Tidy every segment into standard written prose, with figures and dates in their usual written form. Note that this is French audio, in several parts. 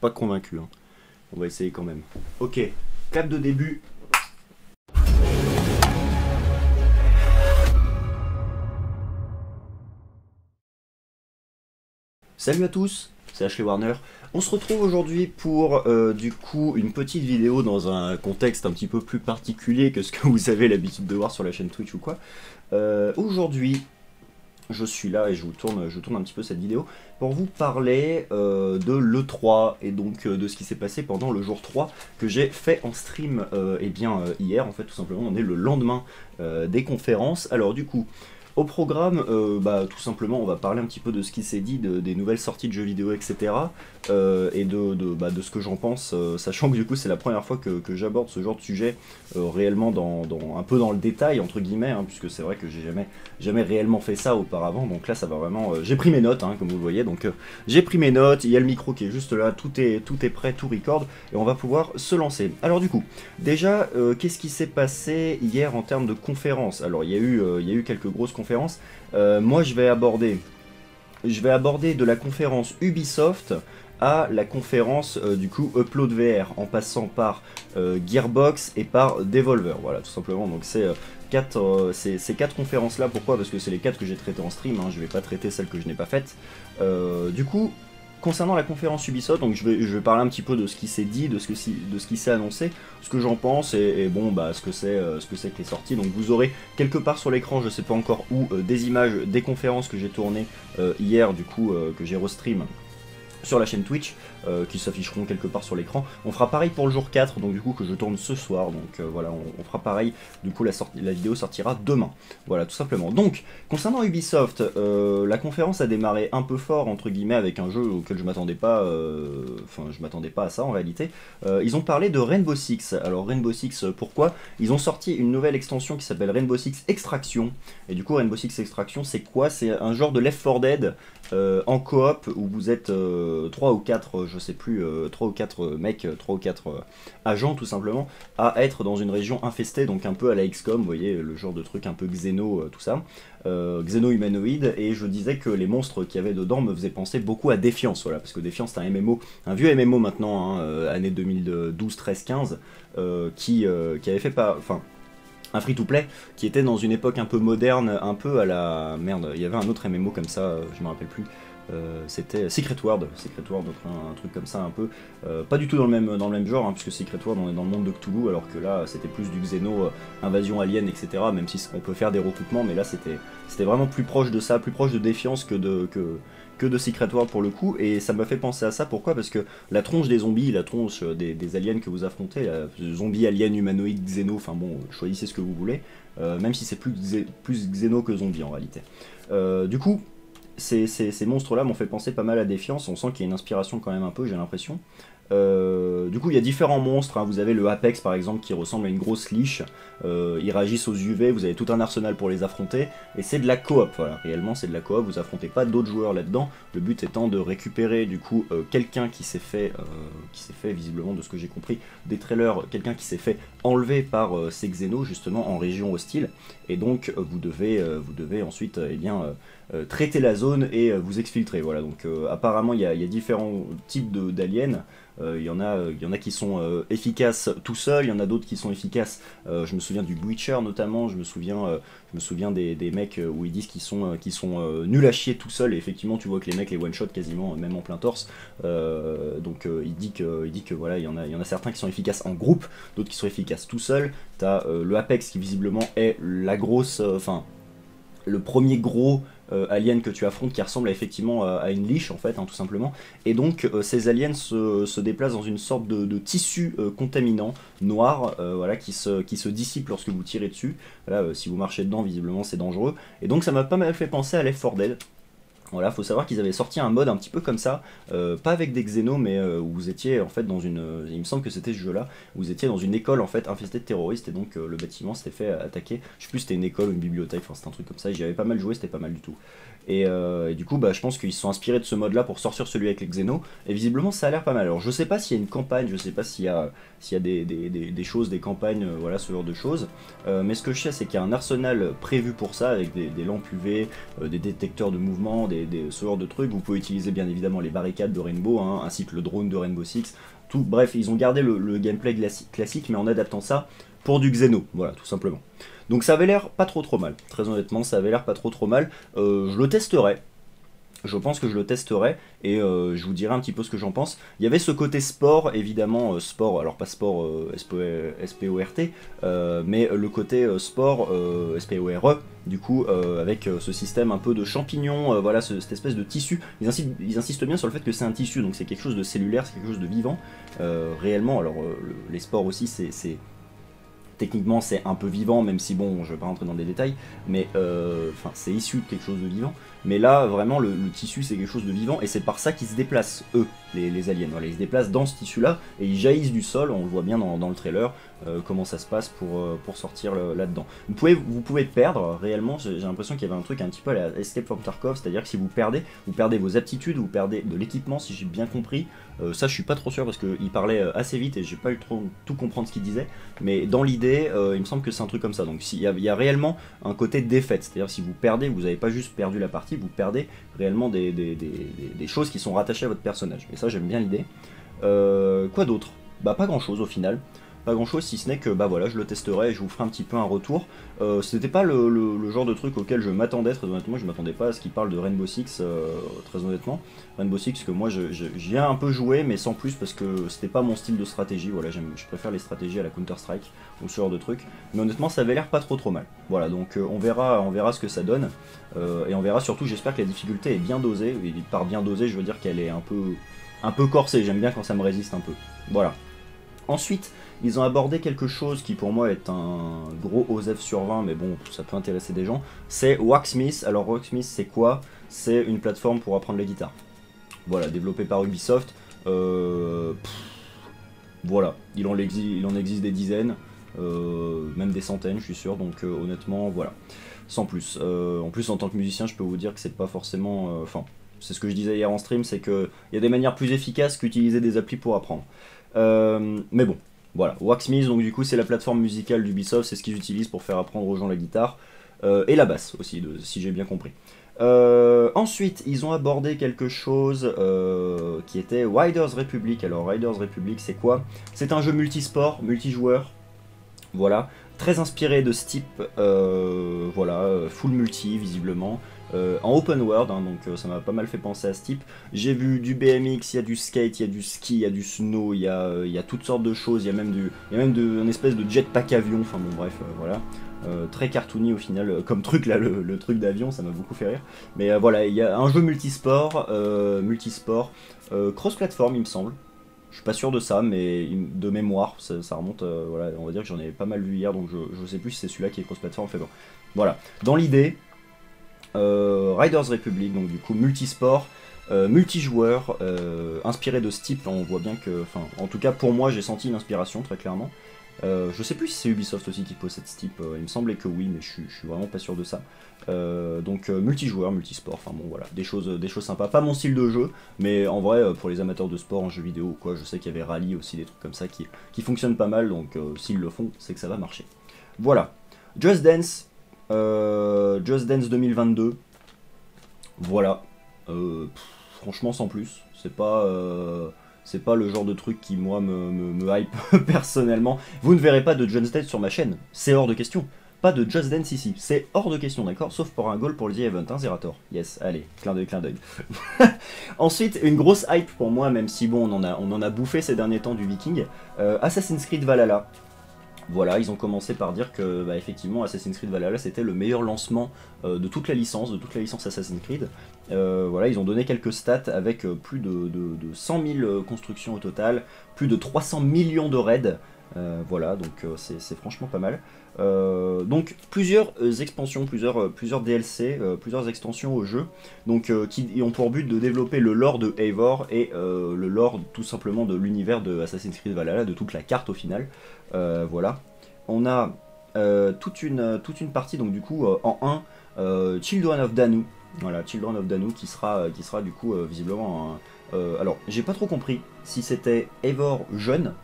pas convaincu. Hein. On va essayer quand même. Ok, clap de début. Salut à tous, c'est Ashley Warner. On se retrouve aujourd'hui pour du coup une petite vidéo dans un contexte un petit peu plus particulier que ce que vous avez l'habitude de voir sur la chaîne Twitch ou quoi. Aujourd'hui, je suis là et je tourne un petit peu cette vidéo pour vous parler de l'E3 et donc de ce qui s'est passé pendant le jour 3 que j'ai fait en stream hier en fait tout simplement. On est le lendemain des conférences. Alors du coup au programme, tout simplement on va parler un petit peu de ce qui s'est dit, des nouvelles sorties de jeux vidéo etc. Et de ce que j'en pense, sachant que du coup c'est la première fois que j'aborde ce genre de sujet réellement un peu dans le détail entre guillemets, hein, puisque c'est vrai que j'ai jamais réellement fait ça auparavant, donc là ça va vraiment... j'ai pris mes notes, hein, comme vous le voyez, donc j'ai pris mes notes, il y a le micro qui est juste là, tout est prêt, tout record, et on va pouvoir se lancer. Alors du coup, déjà, qu'est-ce qui s'est passé hier en termes de conférences? Alors il y a eu quelques grosses conférences. Moi je vais aborder de la conférence Ubisoft à la conférence du coup Upload VR, en passant par Gearbox et par Devolver, voilà tout simplement. Donc c'est ces quatre conférences là. Pourquoi? Parce que c'est les quatre que j'ai traitées en stream, hein. Je vais pas traiter celles que je n'ai pas faites. Du coup, concernant la conférence Ubisoft, donc je vais parler un petit peu de ce qui s'est dit, de ce qui s'est annoncé, ce que j'en pense et bon ce que c'est que les sorties. Donc vous aurez quelque part sur l'écran, je sais pas encore où, des images des conférences que j'ai tournées hier, du coup que j'ai restream sur la chaîne Twitch, qui s'afficheront quelque part sur l'écran. On fera pareil pour le jour 4, donc du coup que je tourne ce soir, donc voilà, on fera pareil, du coup la vidéo sortira demain, voilà tout simplement. Donc, concernant Ubisoft, la conférence a démarré un peu fort, entre guillemets, avec un jeu auquel je m'attendais pas, je m'attendais pas à ça en réalité. Ils ont parlé de Rainbow Six. Alors Rainbow Six, pourquoi? Ils ont sorti une nouvelle extension qui s'appelle Rainbow Six Extraction, et du coup Rainbow Six Extraction c'est quoi? C'est un genre de Left 4 Dead en coop où vous êtes 3 ou 4, je sais plus, 3 ou 4 mecs, 3 ou 4 agents tout simplement, à être dans une région infestée, donc un peu à la XCOM, vous voyez, le genre de truc un peu xéno, tout ça, xéno humanoïde, et je disais que les monstres qu'il y avait dedans me faisaient penser beaucoup à Défiance, voilà, parce que Défiance c'est un MMO, un vieux MMO maintenant, hein, année 2012, 13, 15, qui avait fait pas... Enfin, un free-to-play qui était dans une époque un peu moderne, un peu à la... Merde, il y avait un autre MMO comme ça, je me rappelle plus. C'était Secret World, un truc comme ça un peu, pas du tout dans le même genre, hein, puisque Secret World on est dans le monde de Cthulhu, alors que là c'était plus du Xeno, invasion alien, etc. Même si on peut faire des recoupements, mais là c'était vraiment plus proche de ça, plus proche de Défiance que de Secret World pour le coup, et ça m'a fait penser à ça. Pourquoi? Parce que la tronche des zombies, la tronche des aliens que vous affrontez, zombies, aliens, humanoïdes, xéno, enfin bon, choisissez ce que vous voulez, même si c'est plus xéno que zombie en réalité. Du coup, ces monstres-là m'ont fait penser pas mal à Défiance, on sent qu'il y a une inspiration quand même un peu, j'ai l'impression. Du coup il y a différents monstres, hein. Vous avez le Apex par exemple qui ressemble à une grosse liche, ils réagissent aux UV, vous avez tout un arsenal pour les affronter, et c'est de la coop, voilà, réellement c'est de la coop, vous affrontez pas d'autres joueurs là-dedans, le but étant de récupérer du coup quelqu'un qui s'est fait visiblement de ce que j'ai compris des trailers, quelqu'un qui s'est fait enlever par ces xénos justement en région hostile, et donc vous devez ensuite traiter la zone et vous exfiltrer, voilà. Donc apparemment il y a différents types d'aliens. Il y en a qui sont efficaces tout seuls, il y en a d'autres qui sont efficaces, je me souviens du Witcher notamment, je me souviens des mecs où ils disent qu'ils sont nuls à chier tout seuls, et effectivement tu vois que les mecs les one shot quasiment, même en plein torse, donc il dit que voilà, il y en a certains qui sont efficaces en groupe, d'autres qui sont efficaces tout seuls. T'as le Apex qui visiblement est la grosse, le premier gros alien que tu affrontes, qui ressemble effectivement à une liche en fait, hein, tout simplement, et donc ces aliens se déplacent dans une sorte de tissu contaminant noir, voilà, qui se dissipe lorsque vous tirez dessus. Voilà, si vous marchez dedans visiblement c'est dangereux, et donc ça m'a pas mal fait penser à Left 4 Dead. Voilà, faut savoir qu'ils avaient sorti un mode un petit peu comme ça, pas avec des xénos, mais où vous étiez en fait dans une... il me semble que c'était ce jeu-là, où vous étiez dans une école en fait infestée de terroristes, et donc le bâtiment s'était fait attaquer. Je sais plus si c'était une école ou une bibliothèque, enfin c'était un truc comme ça, et j'y avais pas mal joué, c'était pas mal du tout. Et du coup, je pense qu'ils se sont inspirés de ce mode-là pour sortir celui avec les xénos, et visiblement ça a l'air pas mal. Alors je sais pas s'il y a une campagne, je sais pas s'il y a des choses, des campagnes, voilà, ce genre de choses, mais ce que je sais c'est qu'il y a un arsenal prévu pour ça, avec des lampes UV, des détecteurs de mouvement, ce genre de trucs. Vous pouvez utiliser bien évidemment les barricades de Rainbow, hein, ainsi que le drone de Rainbow Six. Tout, bref, ils ont gardé le gameplay classique, mais en adaptant ça pour du Xeno, voilà, tout simplement. Donc ça avait l'air pas trop mal, très honnêtement, ça avait l'air pas trop mal. Je le testerai. Je pense que je le testerai et je vous dirai un petit peu ce que j'en pense. Il y avait ce côté sport, évidemment, sport, alors pas sport S-P-O-R-T, mais le côté sport S-P-O-R-E, du coup, avec ce système un peu de champignons, voilà, cette espèce de tissu. Ils insistent bien sur le fait que c'est un tissu, donc c'est quelque chose de cellulaire, c'est quelque chose de vivant, réellement. Alors, les sports aussi, c'est techniquement c'est un peu vivant, même si bon, je vais pas rentrer dans des détails, mais enfin c'est issu de quelque chose de vivant. Mais là, vraiment, le tissu c'est quelque chose de vivant, et c'est par ça qu'ils se déplacent, eux, les aliens. Voilà, ils se déplacent dans ce tissu-là, et ils jaillissent du sol, on le voit bien dans le trailer, comment ça se passe pour sortir là-dedans. Vous pouvez perdre, réellement, j'ai l'impression qu'il y avait un truc un petit peu à la Escape from Tarkov, c'est-à-dire que si vous perdez vos aptitudes, vous perdez de l'équipement, si j'ai bien compris. Ça, je suis pas trop sûr, parce qu'il parlait assez vite, et j'ai pas eu tout comprendre ce qu'il disait, mais dans l'idée, il me semble que c'est un truc comme ça. Donc il y a réellement un côté défaite, c'est-à-dire si vous perdez, vous n'avez pas juste perdu la partie, vous perdez réellement des choses qui sont rattachées à votre personnage. Et ça, j'aime bien l'idée. Quoi d'autre? Bah pas grand-chose au final. Pas grand chose, si ce n'est que bah voilà, je le testerai et je vous ferai un petit peu un retour. C'était pas le genre de truc auquel je m'attendais, très honnêtement. Je m'attendais pas à ce qu'il parle de Rainbow Six, très honnêtement. Rainbow Six que moi j'y ai un peu joué, mais sans plus, parce que c'était pas mon style de stratégie. Voilà, je préfère les stratégies à la Counter-Strike ou ce genre de truc. Mais honnêtement, ça avait l'air pas trop mal. Voilà, donc on verra ce que ça donne. Et on verra surtout, j'espère que la difficulté est bien dosée. Et par bien dosée, je veux dire qu'elle est un peu corsée. J'aime bien quand ça me résiste un peu. Voilà. Ensuite, ils ont abordé quelque chose qui pour moi est un gros OSEF sur 20, mais bon, ça peut intéresser des gens, c'est Wacksmith. Alors Wacksmith, c'est quoi? C'est une plateforme pour apprendre la guitare. Voilà, développée par Ubisoft. Voilà, il en existe des dizaines, même des centaines, je suis sûr, donc honnêtement, voilà, sans plus. En plus, en tant que musicien, je peux vous dire que c'est pas forcément... Enfin, c'est ce que je disais hier en stream, c'est qu'il y a des manières plus efficaces qu'utiliser des applis pour apprendre. Mais bon, voilà, Wacksmith, donc du coup c'est la plateforme musicale d'Ubisoft, c'est ce qu'ils utilisent pour faire apprendre aux gens la guitare, et la basse aussi, si j'ai bien compris. Ensuite, ils ont abordé quelque chose qui était Riders Republic. Alors Riders Republic, c'est quoi? C'est un jeu multisport, multijoueur, voilà, très inspiré de Steep, voilà, full multi visiblement. En open world, hein, donc ça m'a pas mal fait penser à Steep. J'ai vu du BMX, il y a du skate, il y a du ski, il y a du snow, il y a toutes sortes de choses, il y a même une espèce de jetpack avion, enfin bon bref, voilà. Très cartoony au final, comme truc là, le truc d'avion, ça m'a beaucoup fait rire. Mais voilà, il y a un jeu multisport, cross-platform il me semble. Je suis pas sûr de ça, mais de mémoire, ça remonte, voilà, on va dire que j'en ai pas mal vu hier, donc je sais plus si c'est celui-là qui est cross-platform, fait bon. Voilà, dans l'idée... Riders Republic, donc du coup multisport, multijoueur, inspiré de Steep, on voit bien que, enfin, en tout cas pour moi j'ai senti une inspiration très clairement. Je sais plus si c'est Ubisoft aussi qui possède Steep, il me semblait que oui, mais je suis vraiment pas sûr de ça. Donc multijoueur, multisport, enfin bon voilà, des choses sympas, pas mon style de jeu, mais en vrai pour les amateurs de sport en jeu vidéo ou quoi, je sais qu'il y avait Rally aussi, des trucs comme ça qui fonctionnent pas mal, donc s'ils le font, c'est que ça va marcher. Voilà, Just Dance 2022, voilà, franchement sans plus, c'est pas le genre de truc qui moi me hype personnellement. Vous ne verrez pas de Just Dance sur ma chaîne, c'est hors de question. Pas de Just Dance ici, c'est hors de question, d'accord? Sauf pour un goal pour le The Event, hein, Zerator. Yes, allez, clin d'œil, clin d'œil. Ensuite, une grosse hype pour moi, même si bon, on en a bouffé ces derniers temps du Viking, Assassin's Creed Valhalla. Voilà, ils ont commencé par dire que, bah, effectivement, Assassin's Creed Valhalla, c'était le meilleur lancement de toute la licence Assassin's Creed. Voilà, ils ont donné quelques stats avec plus de 100 000 constructions au total, plus de 300 millions de raids. Voilà, donc c'est franchement pas mal. Donc plusieurs expansions, plusieurs DLC, plusieurs extensions au jeu, donc qui ont pour but de développer le lore de Eivor et le lore tout simplement de l'univers de Assassin's Creed Valhalla, de toute la carte au final. Voilà, on a toute une partie donc du coup en 1, Children of Danu. Voilà, Children of Danu qui sera du coup visiblement alors j'ai pas trop compris si c'était Eivor jeune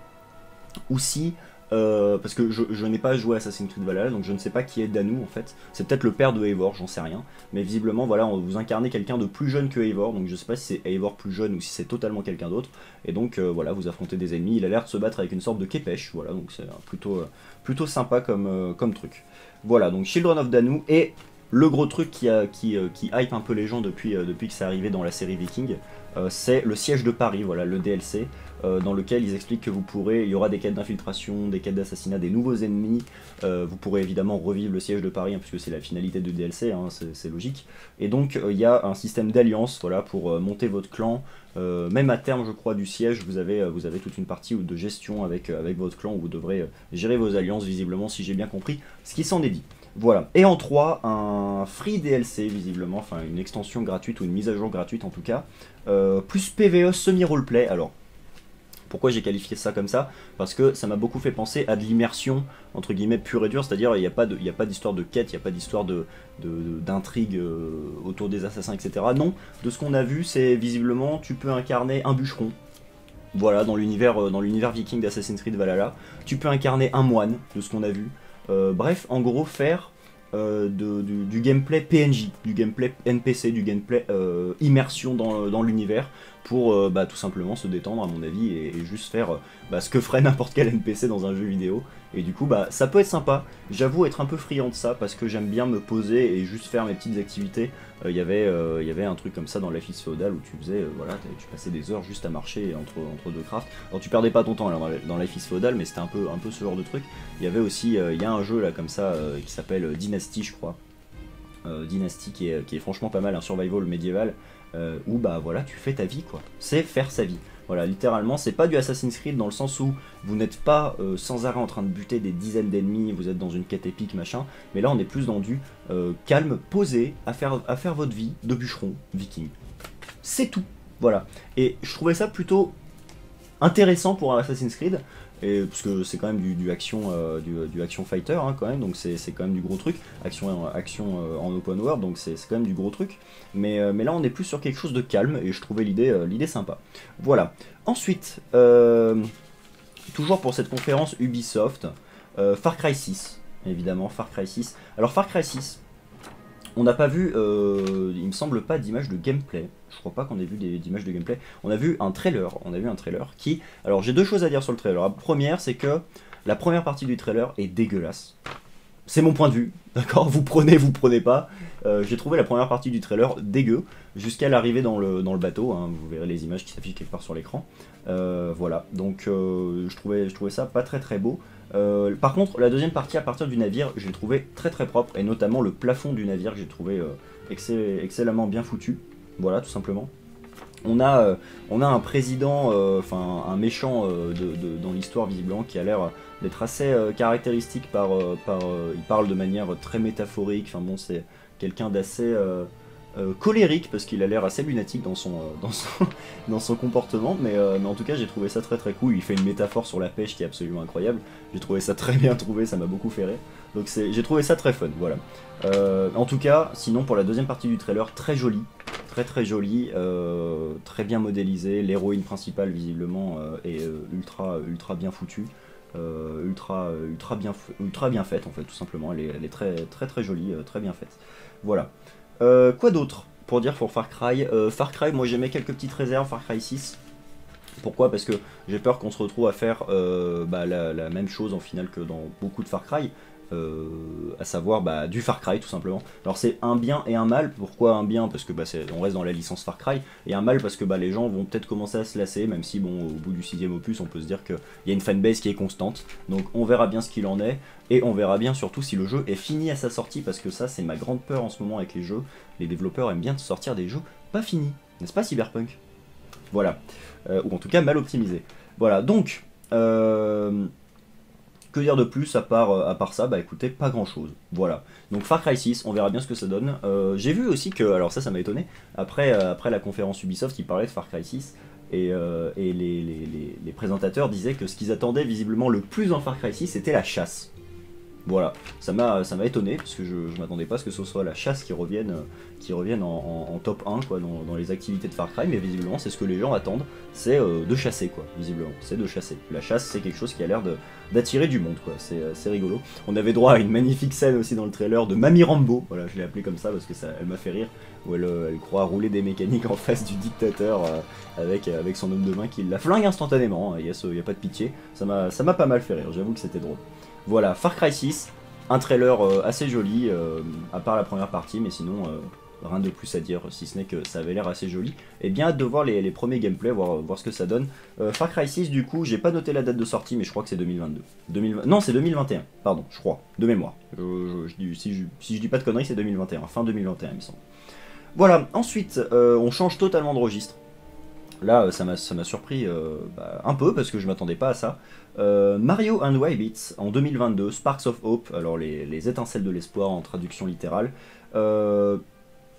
ou si parce que je n'ai pas joué à Assassin's Creed Valhalla, donc je ne sais pas qui est Danu en fait. C'est peut-être le père de Eivor, j'en sais rien. Mais visiblement, voilà, vous incarnez quelqu'un de plus jeune que Eivor, donc je sais pas si c'est Eivor plus jeune ou si c'est totalement quelqu'un d'autre. Et donc voilà, vous affrontez des ennemis. Il a l'air de se battre avec une sorte de Kepesh, voilà, donc c'est plutôt sympa comme truc. Voilà, donc Children of Danu et le gros truc qui hype un peu les gens depuis que c'est arrivé dans la série Viking, c'est le siège de Paris, voilà, le DLC, dans lequel ils expliquent que il y aura des quêtes d'infiltration, des quêtes d'assassinat, des nouveaux ennemis, vous pourrez évidemment revivre le siège de Paris, hein, puisque c'est la finalité du DLC, hein, c'est logique, et donc il y a un système d'alliance, voilà, pour monter votre clan, même à terme je crois du siège, vous avez toute une partie de gestion avec votre clan, où vous devrez gérer vos alliances visiblement, si j'ai bien compris ce qui s'en est dit. Voilà, et en 3, un free DLC visiblement, enfin une extension gratuite ou une mise à jour gratuite en tout cas, plus PvE semi-roleplay. Alors, pourquoi j'ai qualifié ça comme ça? Parce que ça m'a beaucoup fait penser à de l'immersion, entre guillemets, pure et dure, c'est-à-dire il n'y a pas d'histoire de quête, il n'y a pas d'histoire d'intrigue autour des assassins, etc. Non, de ce qu'on a vu, c'est visiblement, tu peux incarner un bûcheron, voilà, dans l'univers viking d'Assassin's Creed Valhalla, tu peux incarner un moine, de ce qu'on a vu. Bref, en gros, faire du gameplay PNJ, du gameplay NPC, du gameplay immersion dans l'univers, pour tout simplement se détendre à mon avis, et juste faire ce que ferait n'importe quel NPC dans un jeu vidéo. Et du coup, ça peut être sympa. J'avoue être un peu friand de ça, parce que j'aime bien me poser et juste faire mes petites activités. Il y avait un truc comme ça dans Life is Feudal, où tu faisais, voilà, tu passais des heures juste à marcher entre deux crafts. Alors tu perdais pas ton temps alors, dans Life is Feudal, mais c'était un peu ce genre de truc. Il y avait aussi, il y a un jeu là comme ça qui s'appelle Dynasty, je crois. Dynasty qui est franchement pas mal, un survival médiéval, où voilà, tu fais ta vie quoi. C'est faire sa vie. Voilà, littéralement, c'est pas du Assassin's Creed dans le sens où vous n'êtes pas sans arrêt en train de buter des dizaines d'ennemis, vous êtes dans une quête épique, machin, mais là on est plus dans du calme, posé, à faire votre vie de bûcheron viking. C'est tout, voilà. Et je trouvais ça plutôt intéressant pour un Assassin's Creed, et parce que c'est quand même du action fighter hein, quand même, donc c'est quand même du gros truc, action en open world, donc c'est quand même du gros truc, mais là on est plus sur quelque chose de calme, et je trouvais l'idée sympa. Voilà. Ensuite, toujours pour cette conférence Ubisoft, Far Cry 6, évidemment, Far Cry 6. Alors Far Cry 6, on n'a pas vu, il me semble pas d'image de gameplay. Je crois pas qu'on ait vu d'images de gameplay. On a vu un trailer qui... Alors j'ai deux choses à dire sur le trailer. La première, c'est que la première partie du trailer est dégueulasse. C'est mon point de vue, d'accord? Vous prenez pas. J'ai trouvé la première partie du trailer dégueu, jusqu'à l'arrivée dans le bateau, hein. Vous verrez les images qui s'affichent quelque part sur l'écran. Voilà, donc je trouvais ça pas très beau. Par contre, la deuxième partie à partir du navire, j'ai trouvé très propre, et notamment le plafond du navire que j'ai trouvé excellemment bien foutu. Voilà, tout simplement. On a un président, enfin un méchant dans l'histoire visiblement, qui a l'air d'être assez caractéristique il parle de manière très métaphorique, enfin bon, c'est quelqu'un d'assez colérique, parce qu'il a l'air assez lunatique dans son comportement, mais en tout cas j'ai trouvé ça très cool. Il fait une métaphore sur la pêche qui est absolument incroyable, j'ai trouvé ça très bien trouvé, ça m'a beaucoup fait rire, donc j'ai trouvé ça très fun, voilà. En tout cas, sinon pour la deuxième partie du trailer, très joli, très joli, très bien modélisé, l'héroïne principale visiblement est ultra bien foutue, ultra bien faite en fait, tout simplement. Elle est très jolie, très bien faite. Voilà. Quoi d'autre pour dire pour Far Cry? Far Cry, moi j'aimais quelques petites réserves, Far Cry 6. Pourquoi? Parce que j'ai peur qu'on se retrouve à faire la même chose en finale que dans beaucoup de Far Cry, à savoir du Far Cry tout simplement. Alors c'est un bien et un mal. Pourquoi un bien? Parce que on reste dans la licence Far Cry, et un mal parce que les gens vont peut-être commencer à se lasser, même si bon, au bout du 6ème opus on peut se dire qu'il y a une fanbase qui est constante, donc on verra bien ce qu'il en est, et on verra bien surtout si le jeu est fini à sa sortie, parce que ça c'est ma grande peur en ce moment avec les jeux. Les développeurs aiment bien sortir des jeux pas finis, n'est-ce pas Cyberpunk? Voilà, ou en tout cas mal optimisé. Voilà, donc que dire de plus à part ça? Écoutez, pas grand chose. Voilà. Donc Far Cry 6, on verra bien ce que ça donne. J'ai vu aussi que, alors ça m'a étonné, après la conférence Ubisoft, ils parlaient de Far Cry 6, et les présentateurs disaient que ce qu'ils attendaient visiblement le plus en Far Cry 6, c'était la chasse. Voilà, ça m'a étonné, parce que je m'attendais pas à ce que ce soit la chasse qui revienne en top 1 quoi, dans les activités de Far Cry, mais visiblement c'est ce que les gens attendent, c'est de chasser quoi, visiblement, c'est de chasser. La chasse c'est quelque chose qui a l'air d'attirer du monde quoi, c'est rigolo. On avait droit à une magnifique scène aussi dans le trailer de Mamie Rambo, voilà je l'ai appelée comme ça parce que elle m'a fait rire, où elle croit rouler des mécaniques en face du dictateur avec son homme de main qui la flingue instantanément, il y a pas de pitié, ça m'a pas mal fait rire, j'avoue que c'était drôle. Voilà, Far Cry 6, un trailer assez joli, à part la première partie, mais sinon rien de plus à dire, si ce n'est que ça avait l'air assez joli. Et bien hâte de voir les premiers gameplays, voir ce que ça donne. Far Cry 6, du coup, j'ai pas noté la date de sortie, mais je crois que c'est 2022. Non, c'est 2021, pardon, je crois, de mémoire. Si je dis pas de conneries, c'est 2021, fin 2021, il me semble. Voilà, ensuite, on change totalement de registre. Là, ça m'a surpris un peu parce que je m'attendais pas à ça. Mario and Rabbids en 2022, Sparks of Hope, alors les étincelles de l'espoir en traduction littérale.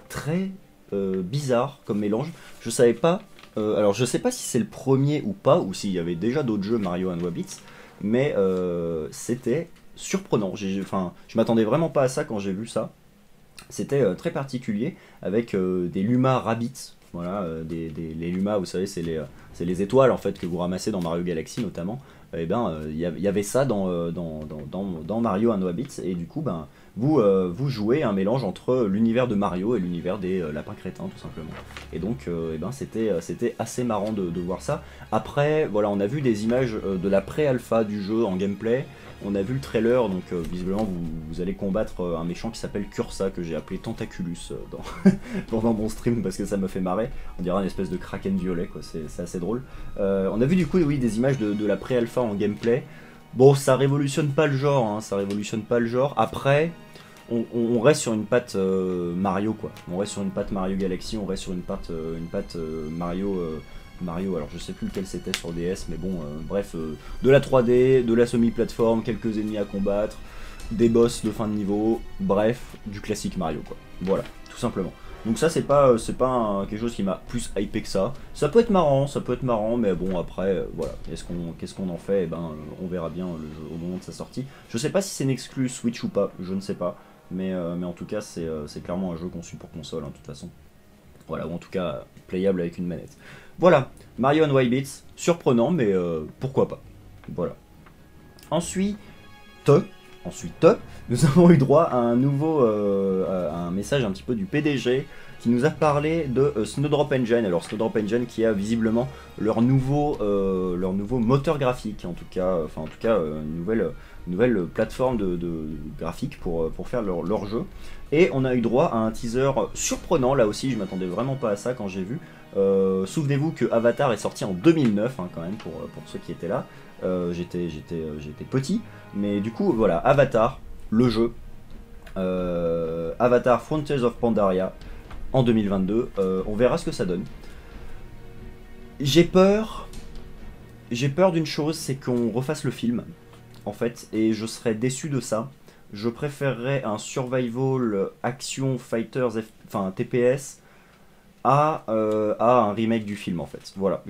Très bizarre comme mélange. Je savais pas. Alors je sais pas si c'est le premier ou pas, ou s'il y avait déjà d'autres jeux Mario and Rabbids, mais c'était surprenant. Je m'attendais vraiment pas à ça quand j'ai vu ça. C'était très particulier avec des Luma Rabbids. Voilà, les Luma, vous savez, c'est les étoiles en fait que vous ramassez dans Mario Galaxy notamment. Et ben, il y avait ça dans Mario and Rabbids, et du coup, ben, vous jouez un mélange entre l'univers de Mario et l'univers des lapins crétins, tout simplement. Et donc, et ben, c'était assez marrant de voir ça. Après, voilà, on a vu des images de la pré-alpha du jeu en gameplay. On a vu le trailer, donc visiblement vous allez combattre un méchant qui s'appelle Cursa, que j'ai appelé Tentaculus pendant mon stream parce que ça me fait marrer. On dirait une espèce de kraken violet, quoi. C'est assez drôle. On a vu du coup oui, des images de la pré-alpha en gameplay. Bon, ça révolutionne pas le genre, hein, ça révolutionne pas le genre. Après, on reste sur une patte Mario, quoi. On reste sur une patte Mario Galaxy, on reste sur une patte Mario, alors je sais plus lequel c'était sur DS, mais bon, bref, de la 3D, de la semi-plateforme, quelques ennemis à combattre, des boss de fin de niveau, bref, du classique Mario, quoi. Voilà, tout simplement. Donc ça, c'est pas quelque chose qui m'a plus hypé que ça. Ça peut être marrant, mais bon, après, voilà, qu'est-ce qu'on en fait? Eh ben, on verra bien le jeu au moment de sa sortie. Je sais pas si c'est une exclue Switch ou pas, je ne sais pas, mais en tout cas, c'est clairement un jeu conçu pour console, hein, de toute façon. Voilà, ou en tout cas, playable avec une manette. Voilà, Mario and Rabbids, surprenant, mais pourquoi pas. Voilà. Ensuite, nous avons eu droit à un message un petit peu du PDG qui nous a parlé de Snowdrop Engine. Alors Snowdrop Engine qui a visiblement leur nouveau moteur graphique, en tout cas une nouvelle plateforme de graphique pour faire leur jeu. Et on a eu droit à un teaser surprenant, là aussi je m'attendais vraiment pas à ça quand j'ai vu. Souvenez-vous que Avatar est sorti en 2009, hein, quand même, pour ceux qui étaient là. J'étais petit, mais du coup, voilà, Avatar, le jeu. Avatar Frontiers of Pandaria en 2022. On verra ce que ça donne. J'ai peur d'une chose, c'est qu'on refasse le film, en fait, et je serais déçu de ça. Je préférerais un survival action fighters, enfin TPS, à un remake du film en fait. Voilà,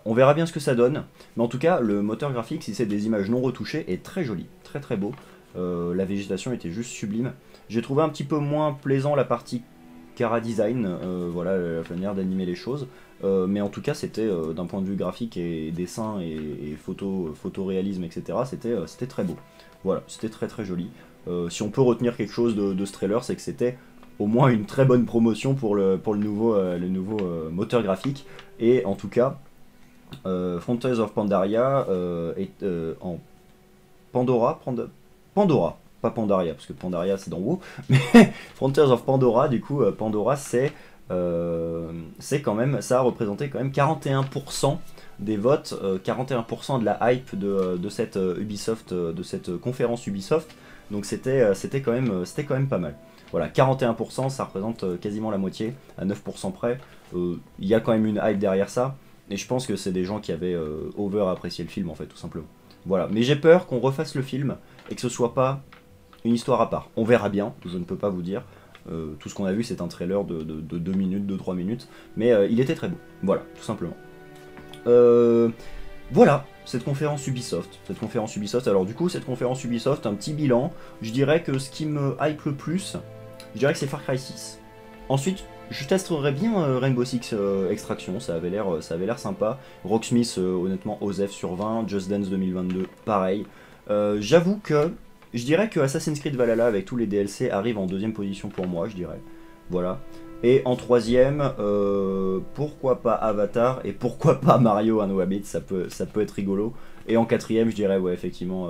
on verra bien ce que ça donne. Mais en tout cas, le moteur graphique, si c'est des images non retouchées, est très joli, très très beau. La végétation était juste sublime. J'ai trouvé un petit peu moins plaisant la partie Cara Design, voilà, la manière d'animer les choses. Mais en tout cas, c'était d'un point de vue graphique et dessin et photoréalisme, etc. C'était très beau. Voilà, c'était très très joli. Si on peut retenir quelque chose de ce trailer, c'est que c'était au moins une très bonne promotion pour le nouveau moteur graphique. Et en tout cas, Frontiers of Pandaria est en Pandora, pas Pandaria, parce que Pandaria c'est dans WoW, mais Frontiers of Pandora, du coup, Pandora c'est quand même, ça a représenté quand même 41% des votes, 41% de la hype de cette Ubisoft, de cette conférence Ubisoft. Donc c'était quand même pas mal. Voilà, 41%, ça représente quasiment la moitié, à 9% près. Il y a quand même une hype derrière ça, et je pense que c'est des gens qui avaient over apprécié le film en fait, tout simplement. Voilà, mais j'ai peur qu'on refasse le film et que ce soit pas une histoire à part. On verra bien, je ne peux pas vous dire. Tout ce qu'on a vu, c'est un trailer de 2 minutes, 2-3 minutes, mais il était très beau. Voilà, tout simplement. Voilà, cette conférence Ubisoft. Alors du coup, cette conférence Ubisoft, un petit bilan. Je dirais que ce qui me hype le plus, je dirais que c'est Far Cry 6. Ensuite, je testerai bien Rainbow Six Extraction, ça avait l'air sympa. Rocksmith, honnêtement, OZEF sur 20. Just Dance 2022, pareil. J'avoue que, je dirais que Assassin's Creed Valhalla, avec tous les DLC, arrive en deuxième position pour moi, je dirais. Voilà. Et en troisième, pourquoi pas Avatar et pourquoi pas Mario and Rabbids, ça peut être rigolo. Et en quatrième, je dirais, ouais, effectivement,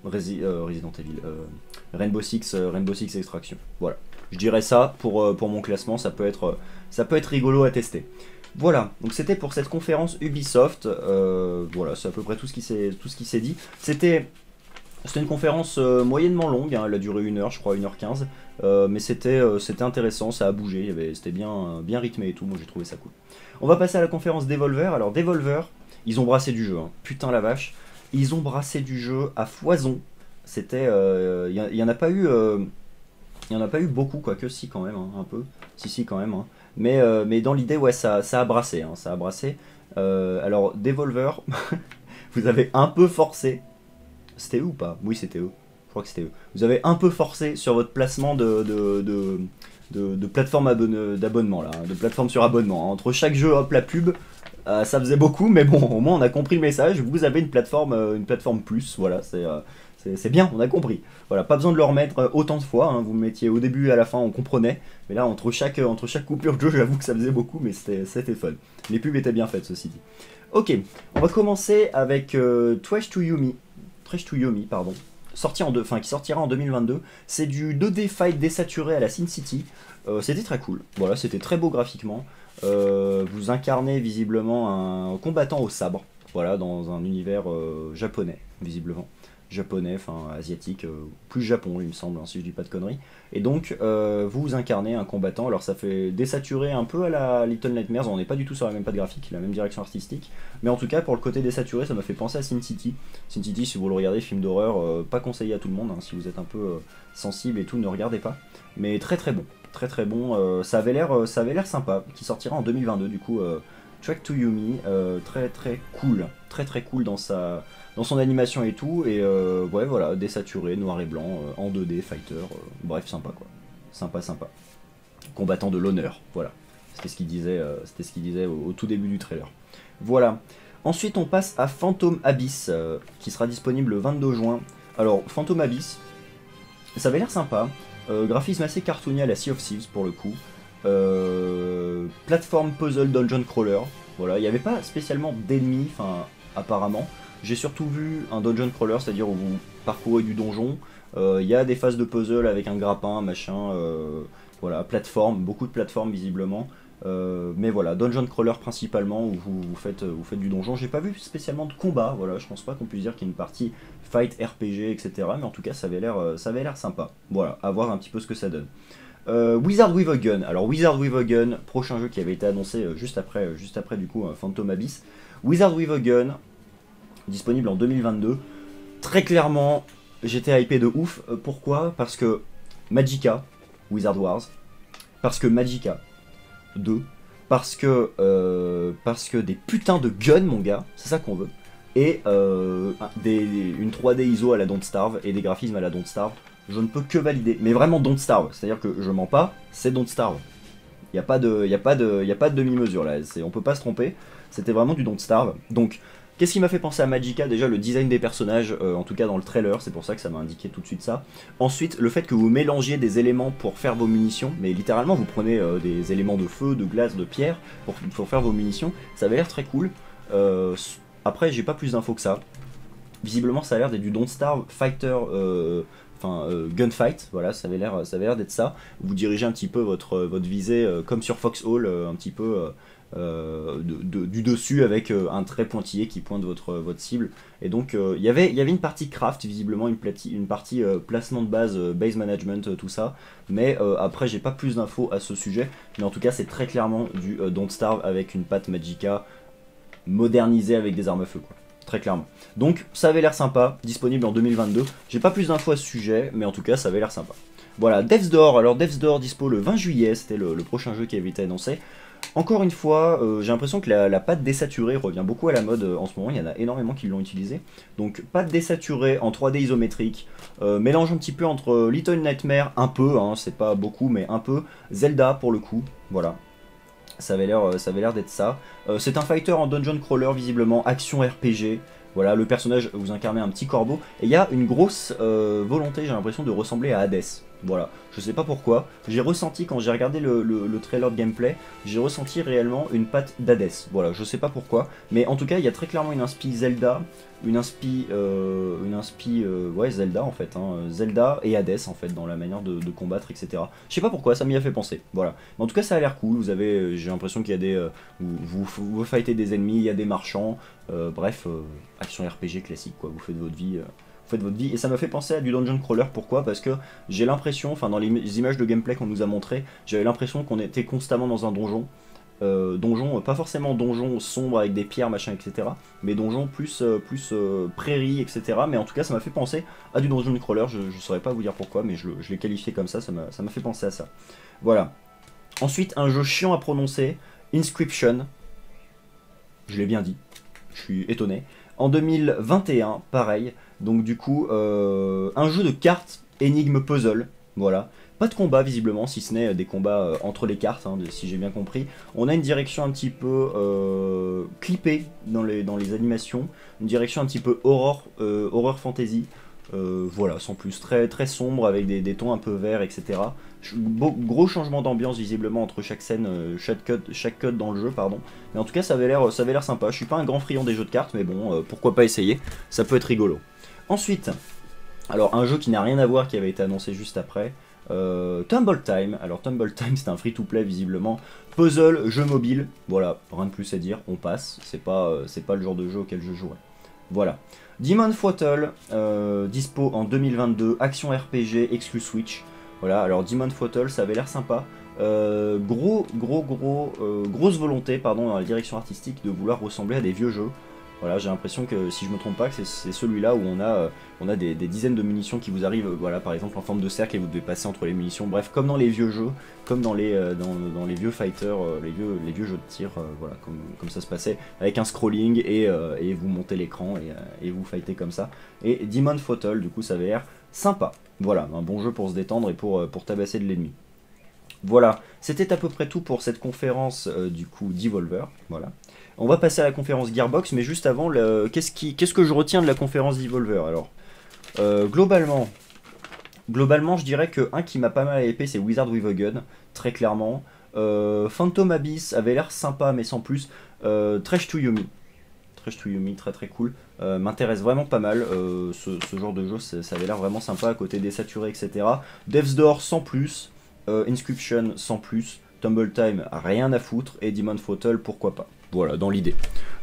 Resident Evil, Rainbow Six Extraction. Voilà, je dirais ça pour mon classement, ça peut être rigolo à tester. Voilà, donc c'était pour cette conférence Ubisoft. Voilà, c'est à peu près tout ce qui s'est dit. C'était une conférence moyennement longue, hein, elle a duré 1 heure, je crois 1h15, mais c'était intéressant, ça a bougé, c'était bien rythmé et tout, moi j'ai trouvé ça cool. On va passer à la conférence Devolver. Alors Devolver, ils ont brassé du jeu, hein. Putain la vache, ils ont brassé du jeu à foison. C'était, il y en a pas eu beaucoup, quoique si quand même, hein, un peu, si quand même, hein. Mais dans l'idée, ouais, ça a brassé, hein, ça a brassé. Alors Devolver, vous avez un peu forcé. C'était eux ou pas? Oui, c'était eux. Je crois que c'était eux. Vous avez un peu forcé sur votre placement de plateforme d'abonnement, là, de plateforme sur abonnement. Hein. Entre chaque jeu, hop, la pub, ça faisait beaucoup, mais bon, au moins on a compris le message. Vous avez une plateforme plus, voilà, c'est bien, on a compris. Voilà, pas besoin de le remettre autant de fois. Hein. Vous me mettiez au début et à la fin, on comprenait. Mais là, entre chaque coupure de jeu, j'avoue que ça faisait beaucoup, mais c'était fun. Les pubs étaient bien faites, ceci dit. Ok, on va commencer avec Trash to Yomi, pardon, qui sortira en 2022. C'est du 2D fight désaturé à la Sin City. C'était très cool. Voilà, c'était très beau graphiquement. Vous incarnez visiblement un combattant au sabre. Voilà, dans un univers japonais, visiblement. Japonais, enfin asiatique, plus Japon il me semble, hein, si je dis pas de conneries. Et donc vous incarnez un combattant, alors ça fait désaturé un peu à la Little Nightmares, on n'est pas du tout sur la même patte graphique, la même direction artistique, mais en tout cas pour le côté désaturé ça m'a fait penser à Sin City. Sin City, si vous le regardez, film d'horreur, pas conseillé à tout le monde, hein, si vous êtes un peu sensible et tout, ne regardez pas, mais très bon, très bon, ça avait l'air sympa, qui sortira en 2022 du coup. Track to Yumi, très cool dans son animation et tout, et ouais voilà, désaturé, noir et blanc, en 2D, fighter, bref, sympa quoi, sympa. Combattant de l'honneur, voilà, c'était ce qu'il disait au tout début du trailer. Voilà, ensuite on passe à Phantom Abyss, qui sera disponible le 22 juin. Alors, Phantom Abyss, ça avait l'air sympa, graphisme assez cartoony à la Sea of Thieves pour le coup. Plateforme puzzle dungeon crawler, voilà, il n'y avait pas spécialement d'ennemis, enfin apparemment. J'ai surtout vu un dungeon crawler, c'est-à-dire où vous parcourez du donjon, il y a des phases de puzzle avec un grappin, machin, voilà, plateforme, beaucoup de plateformes visiblement, mais voilà, dungeon crawler principalement où vous faites du donjon. J'ai pas vu spécialement de combat, voilà, je pense pas qu'on puisse dire qu'il y a une partie fight RPG, etc. Mais en tout cas ça avait l'air sympa, voilà, à voir un petit peu ce que ça donne. Wizard with a Gun. Alors Wizard with a Gun, prochain jeu qui avait été annoncé juste après du coup Phantom Abyss. Wizard with a Gun, disponible en 2022. Très clairement, j'étais hypé de ouf. Pourquoi? Parce que Magicka, Wizard Wars, parce que Magicka 2, parce que des putains de guns mon gars, c'est ça qu'on veut. Et une 3D ISO à la Don't Starve et des graphismes à la Don't Starve. Je ne peux que valider, mais vraiment Don't Starve, c'est-à-dire que je mens pas, c'est Don't Starve. Il n'y a pas de demi-mesure là, on peut pas se tromper, c'était vraiment du Don't Starve. Donc, qu'est-ce qui m'a fait penser à Magicka? Déjà le design des personnages, en tout cas dans le trailer, c'est pour ça que ça m'a indiqué tout de suite ça. Ensuite, le fait que vous mélangiez des éléments pour faire vos munitions, mais littéralement vous prenez des éléments de feu, de glace, de pierre, pour faire vos munitions, ça avait l'air très cool. Après, j'ai pas plus d'infos que ça. Visiblement, ça a l'air d'être du Don't Starve Fighter... gunfight, voilà, ça avait l'air d'être ça. Vous dirigez un petit peu votre visée comme sur Foxhole, un petit peu du dessus avec un trait pointillé qui pointe votre cible. Et donc il y avait une partie craft, visiblement une partie placement de base, base management, tout ça. Mais après j'ai pas plus d'infos à ce sujet. Mais en tout cas c'est très clairement du Don't Starve avec une patte Magicka modernisée avec des armes à feu quoi. Très clairement. Donc ça avait l'air sympa, disponible en 2022. J'ai pas plus d'infos à ce sujet, mais en tout cas ça avait l'air sympa. Voilà, Death's Door. Alors Death's Door dispo le 20 juillet, c'était le prochain jeu qui avait été annoncé. Encore une fois, j'ai l'impression que la pâte désaturée revient beaucoup à la mode en ce moment, il y en a énormément qui l'ont utilisé. Donc pâte désaturée en 3D isométrique, mélange un petit peu entre Little Nightmare, un peu, hein, c'est pas beaucoup mais un peu, Zelda pour le coup, voilà. Ça avait l'air d'être ça. C'est un fighter en dungeon crawler visiblement, action RPG. Voilà, le personnage, vous incarnez un petit corbeau. Et il y a une grosse volonté, j'ai l'impression, de ressembler à Hades. Voilà, je sais pas pourquoi. J'ai ressenti, quand j'ai regardé le trailer de gameplay, j'ai ressenti réellement une patte d'Hades. Voilà, je sais pas pourquoi. Mais en tout cas, il y a très clairement une inspi Zelda. Ouais, Zelda en fait. Hein, Zelda et Hades en fait, dans la manière de combattre, etc. Je sais pas pourquoi, ça m'y a fait penser. Voilà. Mais en tout cas, ça a l'air cool. Vous avez, j'ai l'impression qu'il y a des. Vous fightez des ennemis, il y a des marchands. Bref, action RPG classique, quoi. Vous faites votre vie. Faites votre vie. Et ça m'a fait penser à du dungeon crawler. Pourquoi? Parce que j'ai l'impression, enfin dans les images de gameplay qu'on nous a montré, j'avais l'impression qu'on était constamment dans un donjon. Donjon, pas forcément donjon sombre avec des pierres, machin, etc. Mais donjon plus prairie, etc. Mais en tout cas, ça m'a fait penser à du dungeon crawler. Je saurais pas vous dire pourquoi, mais je l'ai qualifié comme ça m'a fait penser à ça. Voilà. Ensuite, un jeu chiant à prononcer, Inscription. Je l'ai bien dit. Je suis étonné. En 2021, pareil. Donc du coup, un jeu de cartes, énigme puzzle, voilà. Pas de combat visiblement, si ce n'est des combats entre les cartes, hein, si j'ai bien compris. On a une direction un petit peu clippée dans les animations, une direction un petit peu horreur fantasy. Voilà, sans plus, très, très sombre avec des tons un peu verts, etc. Gros changement d'ambiance visiblement entre chaque scène, chaque cut dans le jeu, pardon. Mais en tout cas, ça avait l'air sympa. Je suis pas un grand friand des jeux de cartes, mais bon, pourquoi pas essayer. Ça peut être rigolo. Ensuite, alors un jeu qui n'a rien à voir, qui avait été annoncé juste après, Tumble Time. Alors Tumble Time, c'est un free-to-play visiblement. Puzzle, jeu mobile. Voilà, rien de plus à dire. On passe. C'est pas le genre de jeu auquel je jouerais. Voilà. Demon Throttle, dispo en 2022, action RPG, exclu Switch. Voilà, alors Demon Throttle, ça avait l'air sympa. Grosse volonté, pardon, dans la direction artistique de vouloir ressembler à des vieux jeux. Voilà, j'ai l'impression que, si je me trompe pas, que c'est celui-là où on a des dizaines de munitions qui vous arrivent, voilà, par exemple en forme de cercle et vous devez passer entre les munitions. Bref, comme dans les vieux jeux, comme dans les vieux fighters, les vieux jeux de tir, voilà, comme ça se passait, avec un scrolling et vous montez l'écran et vous fightez comme ça. Et Demon Throttle, du coup, ça avait l'air sympa. Voilà, un bon jeu pour se détendre et pour tabasser de l'ennemi. Voilà, c'était à peu près tout pour cette conférence du coup Devolver, voilà. On va passer à la conférence Gearbox, mais juste avant, qu'est-ce que je retiens de la conférence Devolver? Alors, globalement, je dirais que un qui m'a pas mal hypé, c'est Wizard with a Gun, très clairement. Phantom Abyss avait l'air sympa, mais sans plus. Trash to Yomi, très très cool. M'intéresse vraiment pas mal, ce genre de jeu, ça avait l'air vraiment sympa, à côté des saturés, etc. Death's Door sans plus. Inscription sans plus, Tumble Time rien à foutre, et Demon Throttle pourquoi pas. Voilà, dans l'idée.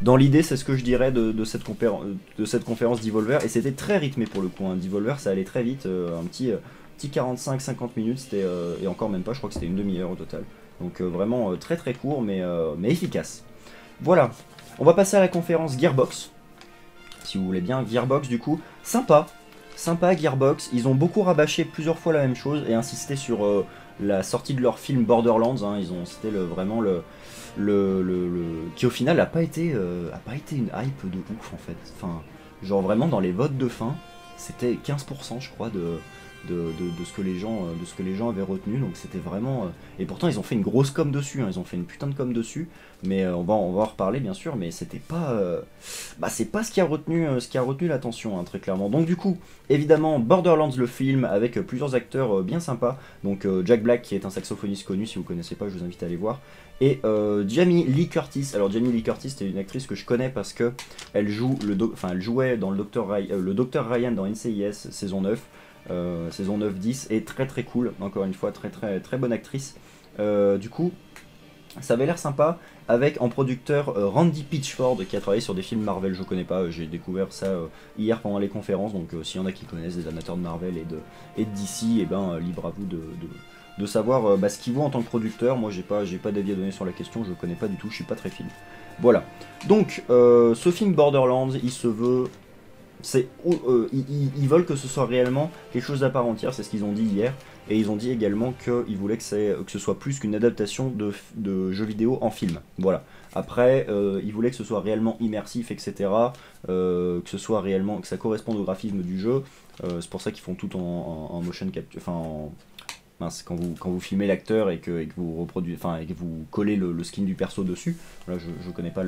Dans l'idée, c'est ce que je dirais de cette conférence Devolver, et c'était très rythmé pour le coup. Hein. Devolver, ça allait très vite, un petit 45-50 minutes, c'était et encore même pas, je crois que c'était une demi-heure au total. Donc vraiment très très court, mais efficace. Voilà, on va passer à la conférence Gearbox, si vous voulez bien. Gearbox, du coup, sympa Gearbox, ils ont beaucoup rabâché plusieurs fois la même chose et insisté sur la sortie de leur film Borderlands, hein. C'était vraiment qui au final a pas été une hype de ouf en fait. Enfin, genre vraiment dans les votes de fin, c'était 15% je crois de ce que les gens avaient retenu, donc c'était vraiment et pourtant ils ont fait une grosse com dessus, hein. Ils ont fait une putain de com dessus, mais on va en reparler bien sûr, mais c'était pas c'est pas ce qui a retenu l'attention, hein, très clairement. Donc du coup, évidemment Borderlands le film avec plusieurs acteurs bien sympas, donc Jack Black qui est un saxophoniste connu, si vous connaissez pas, je vous invite à aller voir, et Jamie Lee Curtis. Alors Jamie Lee Curtis, c'est une actrice que je connais parce que elle jouait dans le Dr Ryan dans NCIS saison 9. Saison 9-10, et très très cool, encore une fois, très très très bonne actrice. Du coup, ça avait l'air sympa, avec en producteur Randy Pitchford qui a travaillé sur des films Marvel. Je connais pas, j'ai découvert ça hier pendant les conférences, donc s'il y en a qui connaissent des amateurs de Marvel et de DC, et ben libre à vous de savoir ce qu'il vaut en tant que producteur. Moi j'ai pas d'avis à donner sur la question, je le connais pas du tout, je suis pas très film. Voilà, donc ce film Borderlands, il se veut... ils veulent que ce soit réellement quelque chose d'à part entière, c'est ce qu'ils ont dit hier. et ils ont dit également qu'ils voulaient que ce soit plus qu'une adaptation de jeux vidéo en film. Voilà. Après, ils voulaient que ce soit réellement immersif, etc. Que ce soit réellement, que ça corresponde au graphisme du jeu. C'est pour ça qu'ils font tout en motion capture, enfin mince, quand vous filmez l'acteur et que vous reproduisez, enfin et que vous collez le skin du perso dessus. Là, je connais pas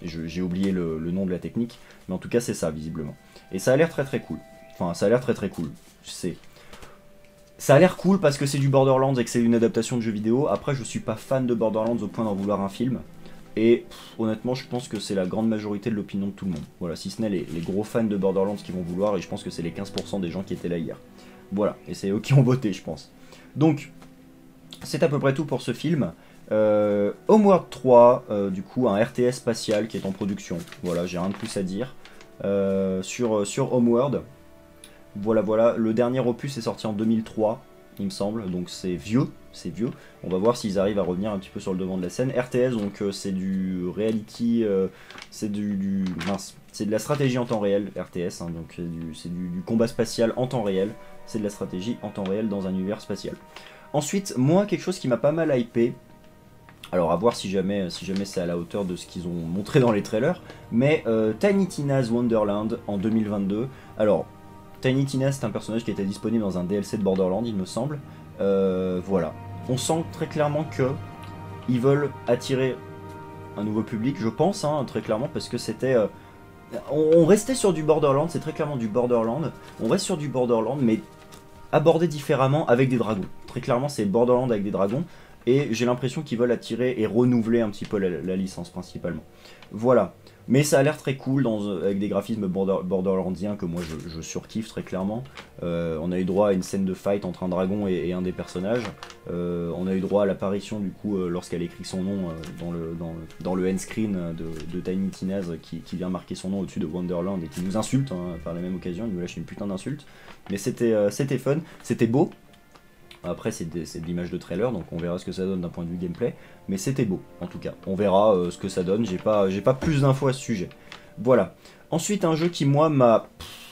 j'ai oublié le nom de la technique, mais en tout cas c'est ça visiblement. Et ça a l'air très très cool. Enfin, ça a l'air très très cool. Ça a l'air cool parce que c'est du Borderlands et que c'est une adaptation de jeu vidéo. Après, je suis pas fan de Borderlands au point d'en vouloir un film. Et honnêtement, je pense que c'est la grande majorité de l'opinion de tout le monde. Voilà, si ce n'est les gros fans de Borderlands qui vont vouloir, et je pense que c'est les 15% des gens qui étaient là hier. Voilà, et c'est eux qui ont voté, je pense. Donc, c'est à peu près tout pour ce film. Homeworld 3, du coup, un RTS spatial qui est en production. Voilà, j'ai rien de plus à dire. Sur Homeworld, voilà, le dernier opus est sorti en 2003, il me semble, donc c'est vieux. On va voir s'ils arrivent à revenir un petit peu sur le devant de la scène. RTS, donc c'est du reality, c'est c'est de la stratégie en temps réel, RTS, hein, donc c'est du combat spatial en temps réel, c'est de la stratégie en temps réel dans un univers spatial. Ensuite, moi, quelque chose qui m'a pas mal hypé, alors à voir si jamais c'est à la hauteur de ce qu'ils ont montré dans les trailers, mais Tiny Tina's Wonderland en 2022. Alors, Tiny Tina, c'est un personnage qui était disponible dans un DLC de Borderlands, il me semble. Voilà. On sent très clairement que ils veulent attirer un nouveau public, je pense, hein, très clairement, parce que c'était... on restait sur du Borderlands, c'est très clairement du Borderlands. On reste sur du Borderlands, mais abordé différemment avec des dragons. Très clairement, c'est Borderlands avec des dragons. Et j'ai l'impression qu'ils veulent attirer et renouveler un petit peu la licence principalement. Voilà. Mais ça a l'air très cool avec des graphismes borderlandiens que moi je surkiffe très clairement. On a eu droit à une scène de fight entre un dragon et un des personnages. On a eu droit à l'apparition du coup lorsqu'elle écrit son nom dans le end screen de Tiny Tina's qui vient marquer son nom au-dessus de Wonderland et qui nous insulte hein, par la même occasion. Il nous lâche une putain d'insulte. Mais c'était fun, c'était beau. Après c'est de l'image de trailer, donc on verra ce que ça donne d'un point de vue gameplay, mais c'était beau en tout cas. On verra ce que ça donne, j'ai pas plus d'infos à ce sujet. Voilà. Ensuite un jeu qui moi m'a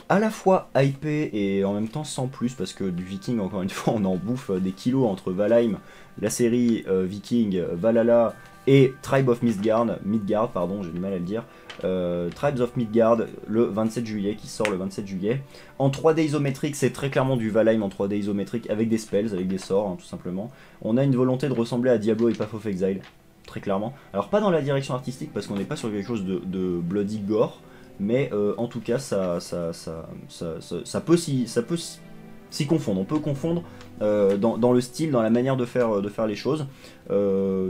à la fois hypé et en même temps sans plus, parce que du Viking encore une fois on en bouffe des kilos entre Valheim, la série Viking, Valhalla et Tribe of Midgard, pardon j'ai du mal à le dire. Tribes of Midgard le 27 juillet, qui sort le 27 juillet. En 3D isométrique, c'est très clairement du Valheim en 3D isométrique avec des spells, avec des sorts, hein, tout simplement. On a une volonté de ressembler à Diablo et Path of Exile, très clairement. Alors pas dans la direction artistique, parce qu'on n'est pas sur quelque chose de bloody gore, mais en tout cas, ça peut s'y confondre. On peut confondre dans le style, dans la manière de faire les choses.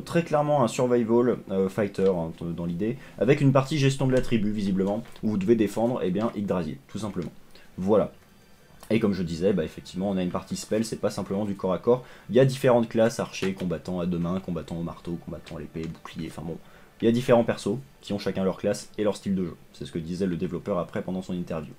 Très clairement un survival fighter hein, dans l'idée, avec une partie gestion de la tribu visiblement, où vous devez défendre Yggdrasil, tout simplement. Voilà. Et comme je disais, bah, effectivement on a une partie spell, c'est pas simplement du corps à corps. Il y a différentes classes, archers, combattants à deux mains, combattants au marteau, combattants à l'épée, bouclier, enfin bon. Il y a différents persos qui ont chacun leur classe et leur style de jeu. C'est ce que disait le développeur après pendant son interview.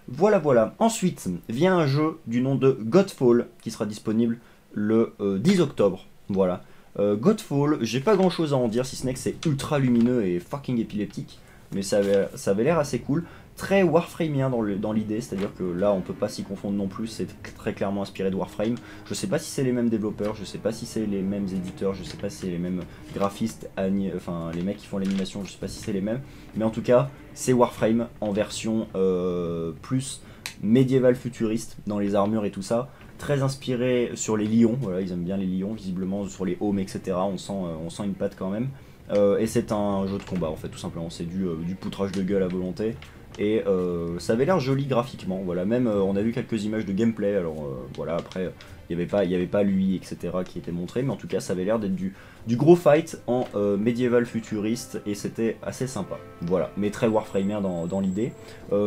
Voilà. Ensuite vient un jeu du nom de Godfall qui sera disponible le 10 octobre. Voilà. Godfall, j'ai pas grand chose à en dire si ce n'est que c'est ultra lumineux et fucking épileptique. Mais ça avait l'air assez cool. Très Warframeien dans l'idée, c'est-à-dire que là on peut pas s'y confondre non plus, c'est très clairement inspiré de Warframe. Je sais pas si c'est les mêmes développeurs, je sais pas si c'est les mêmes éditeurs, je sais pas si c'est les mêmes graphistes, enfin les mecs qui font l'animation, je sais pas si c'est les mêmes. Mais en tout cas, c'est Warframe en version plus médiéval futuriste dans les armures et tout ça. Très inspiré sur les lions, voilà, ils aiment bien les lions, visiblement sur les aumes, etc. On sent une patte quand même. Et c'est un jeu de combat en fait, tout simplement, c'est du poutrage de gueule à volonté. Et ça avait l'air joli graphiquement, voilà, même on a vu quelques images de gameplay, alors voilà, après il n'y avait pas lui, etc. qui était montré, mais en tout cas ça avait l'air d'être du gros fight en médiéval futuriste, et c'était assez sympa, voilà, mais très Warframer dans l'idée.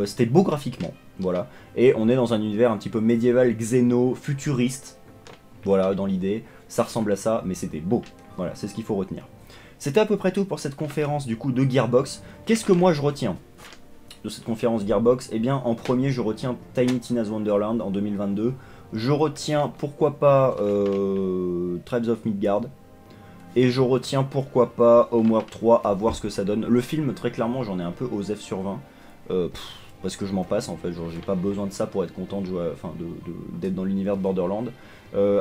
C'était beau graphiquement, voilà, et on est dans un univers un petit peu médiéval, xéno, futuriste, voilà, dans l'idée, ça ressemble à ça, mais c'était beau, voilà, c'est ce qu'il faut retenir. C'était à peu près tout pour cette conférence du coup de Gearbox. Qu'est-ce que moi je retiens de cette conférence Gearbox? Eh bien en premier je retiens Tiny Tina's Wonderland en 2022, je retiens pourquoi pas Tribes of Midgard, et je retiens pourquoi pas Homeworld 3, à voir ce que ça donne. Le film très clairement j'en ai un peu aux F sur 20, parce que je m'en passe en fait, genre j'ai pas besoin de ça pour être content de jouer, enfin d'être dans l'univers de Borderlands.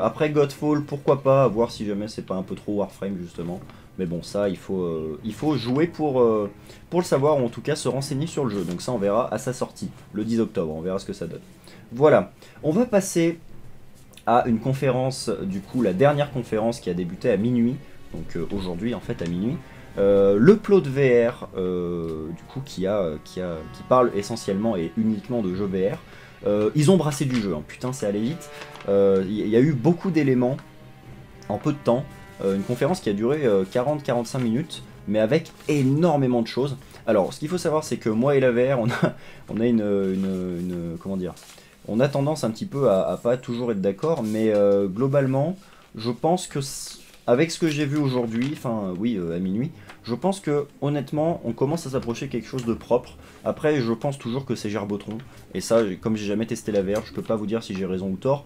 Après Godfall, pourquoi pas, à voir si jamais c'est pas un peu trop Warframe justement. Mais bon, ça il faut jouer pour le savoir, ou en tout cas se renseigner sur le jeu. Donc ça on verra à sa sortie, le 10 octobre, on verra ce que ça donne. Voilà, on va passer à une conférence, du coup la dernière conférence qui a débuté à minuit, donc aujourd'hui en fait à minuit. Le plot de VR, du coup, qui parle essentiellement et uniquement de jeux VR. Ils ont brassé du jeu, hein. Putain, c'est allé vite. Il y a eu beaucoup d'éléments en peu de temps. Une conférence qui a duré 40-45 minutes, mais avec énormément de choses. Alors, ce qu'il faut savoir, c'est que moi et la VR, on a comment dire, on a tendance un petit peu à pas toujours être d'accord, mais globalement, je pense que avec ce que j'ai vu aujourd'hui, enfin oui, à minuit, je pense que honnêtement, on commence à s'approcher de quelque chose de propre. Après, je pense toujours que c'est Gerbotron, et ça, comme j'ai jamais testé la VR, je peux pas vous dire si j'ai raison ou tort.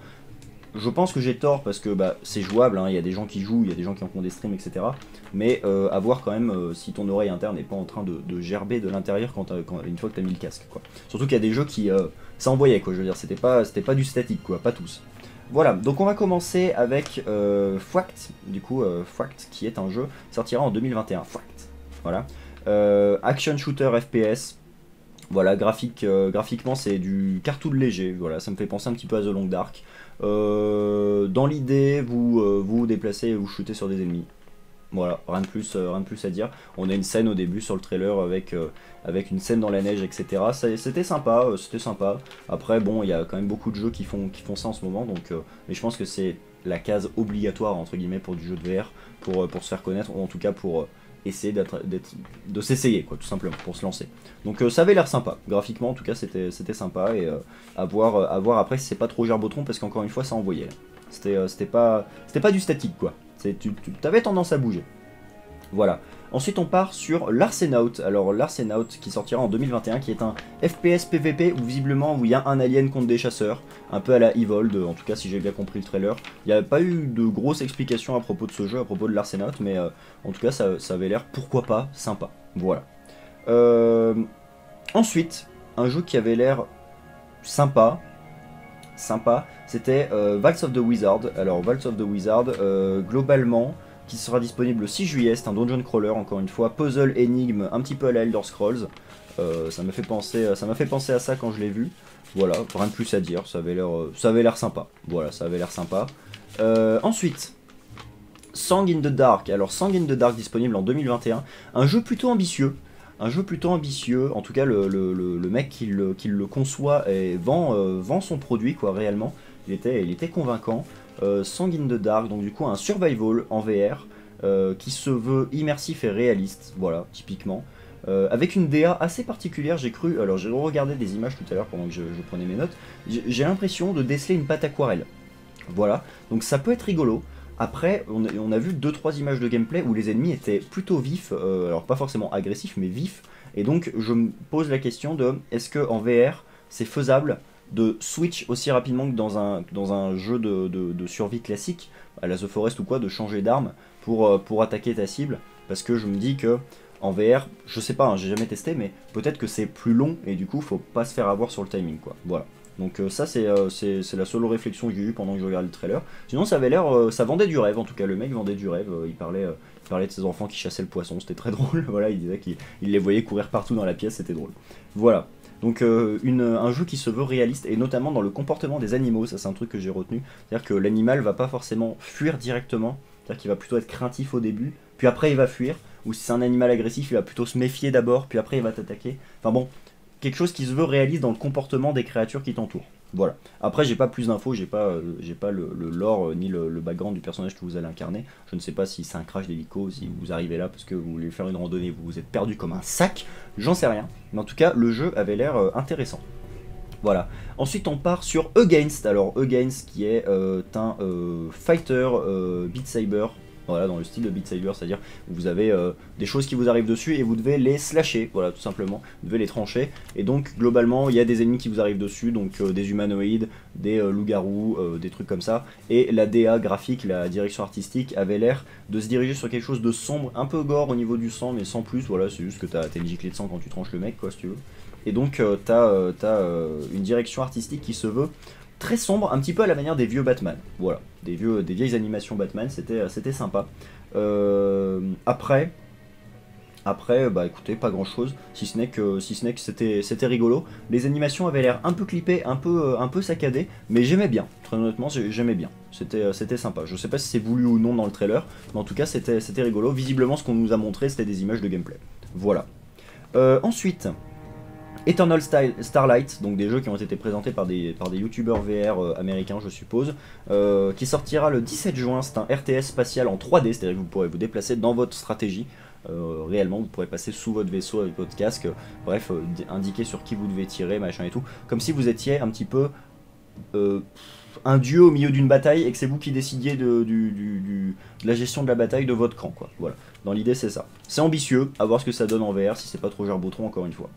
Je pense que j'ai tort parce que bah, c'est jouable, hein, il y a des gens qui jouent, il y a des gens qui en font des streams, etc. Mais à voir quand même si ton oreille interne n'est pas en train de gerber de l'intérieur une fois que tu as mis le casque, quoi. Surtout qu'il y a des jeux qui... ça envoyait, quoi, je veux dire, c'était pas du statique, quoi, pas tous. Voilà, donc on va commencer avec Fwact, du coup, Fwact, qui est un jeu, sortira en 2021, Fwact, voilà. Action shooter FPS, voilà, graphiquement c'est du cartoon léger, voilà, ça me fait penser un petit peu à The Long Dark. Dans l'idée, vous vous déplacez et vous shootez sur des ennemis. Voilà, rien de plus à dire. On a une scène au début sur le trailer avec une scène dans la neige, etc. C'était sympa, c'était sympa. Après, bon, il y a quand même beaucoup de jeux qui font ça en ce moment, donc, mais je pense que c'est la case obligatoire, entre guillemets, pour du jeu de VR, pour se faire connaître, ou en tout cas pour essayer de s'essayer, quoi, tout simplement, pour se lancer. Donc ça avait l'air sympa, graphiquement, en tout cas, c'était sympa, et à voir après si c'est pas trop Gerbotron, parce qu'encore une fois, ça envoyait. C'était pas du statique, quoi. Tu avais tendance à bouger. Voilà. Ensuite, on part sur l'Arsenaut. Alors, l'Arsenaut qui sortira en 2021, qui est un FPS PVP où visiblement où il y a un alien contre des chasseurs, un peu à la Evolve, en tout cas si j'ai bien compris le trailer. Il n'y a pas eu de grosses explications à propos de ce jeu, à propos de l'Arsenaut, mais en tout cas ça avait l'air, pourquoi pas, sympa. Voilà. Ensuite, un jeu qui avait l'air sympa, c'était Vaults of the Wizard. Alors Vaults of the Wizard, globalement, qui sera disponible le 6 juillet, c'est un dungeon crawler, encore une fois, puzzle énigme, un petit peu à la Elder Scrolls. Ça m'a fait penser à ça quand je l'ai vu. Voilà, rien de plus à dire, ça avait l'air sympa. Voilà, ça avait l'air sympa. Ensuite, Song in the Dark. Alors Song in the Dark disponible en 2021, un jeu plutôt ambitieux. En tout cas le mec qui le conçoit et vend son produit, quoi, réellement. Il était convaincant. Song in the Dark, donc du coup un survival en VR qui se veut immersif et réaliste, voilà, typiquement. Avec une DA assez particulière, j'ai cru, alors j'ai regardé des images tout à l'heure pendant que je prenais mes notes, j'ai l'impression de déceler une patte aquarelle. Voilà, donc ça peut être rigolo. Après, on a vu 2-3 images de gameplay où les ennemis étaient plutôt vifs, alors pas forcément agressifs, mais vifs. Et donc je me pose la question de, est-ce que en VR, c'est faisable de switch aussi rapidement que dans un jeu de survie classique, à la The Forest ou quoi, de changer d'arme pour attaquer ta cible? Parce que je me dis que en VR, je sais pas, hein, j'ai jamais testé, mais peut-être que c'est plus long et du coup faut pas se faire avoir sur le timing, quoi. Voilà. Donc ça c'est la seule réflexion que j'ai eue pendant que je regardais le trailer. Sinon ça avait l'air, ça vendait du rêve, en tout cas le mec vendait du rêve, il parlait de ses enfants qui chassaient le poisson, c'était très drôle, voilà, il disait qu'il les voyait courir partout dans la pièce, c'était drôle. Voilà. Donc un jeu qui se veut réaliste, et notamment dans le comportement des animaux, ça c'est un truc que j'ai retenu, c'est-à-dire que l'animal va pas forcément fuir directement, c'est-à-dire qu'il va plutôt être craintif au début, puis après il va fuir, ou si c'est un animal agressif, il va plutôt se méfier d'abord, puis après il va t'attaquer, enfin bon, quelque chose qui se veut réaliste dans le comportement des créatures qui t'entourent. Voilà. Après, j'ai pas plus d'infos, j'ai pas le lore ni le background du personnage que vous allez incarner. Je ne sais pas si c'est un crash d'hélico, si vous arrivez là parce que vous voulez faire une randonnée, vous vous êtes perdu comme un sac, j'en sais rien. Mais en tout cas, le jeu avait l'air intéressant. Voilà. Ensuite, on part sur Against. Alors, Against qui est un fighter Beat Saber. voilà, dans le style de Beat Saber, c'est-à-dire vous avez des choses qui vous arrivent dessus et vous devez les slasher, voilà, tout simplement, vous devez les trancher, et donc globalement il y a des ennemis qui vous arrivent dessus, donc des humanoïdes, des loups-garous, des trucs comme ça, et la DA graphique, la direction artistique avait l'air de se diriger sur quelque chose de sombre, un peu gore au niveau du sang, mais sans plus, voilà, c'est juste que t'as une giclée de sang quand tu tranches le mec, quoi, si tu veux. Et donc t'as une direction artistique qui se veut très sombre, un petit peu à la manière des vieux Batman. Voilà, des vieilles animations Batman, c'était sympa. Après, bah écoutez, pas grand chose, si ce n'est que c'était rigolo. Les animations avaient l'air un peu clippées, un peu saccadées, mais j'aimais bien, très honnêtement, j'aimais bien. C'était sympa. Je sais pas si c'est voulu ou non dans le trailer, mais en tout cas c'était rigolo. Visiblement, ce qu'on nous a montré, c'était des images de gameplay. Voilà. Ensuite, Eternal Starlight, donc des jeux qui ont été présentés par des youtubeurs VR américains, je suppose, qui sortira le 17 juin. C'est un RTS spatial en 3D, c'est-à-dire que vous pourrez vous déplacer dans votre stratégie. Réellement, vous pourrez passer sous votre vaisseau avec votre casque, bref, indiquer sur qui vous devez tirer, machin et tout, comme si vous étiez un petit peu un dieu au milieu d'une bataille et que c'est vous qui décidiez de la gestion de la bataille de votre camp, quoi. Voilà, dans l'idée c'est ça. C'est ambitieux, à voir ce que ça donne en VR, si c'est pas trop gerbotron encore une fois.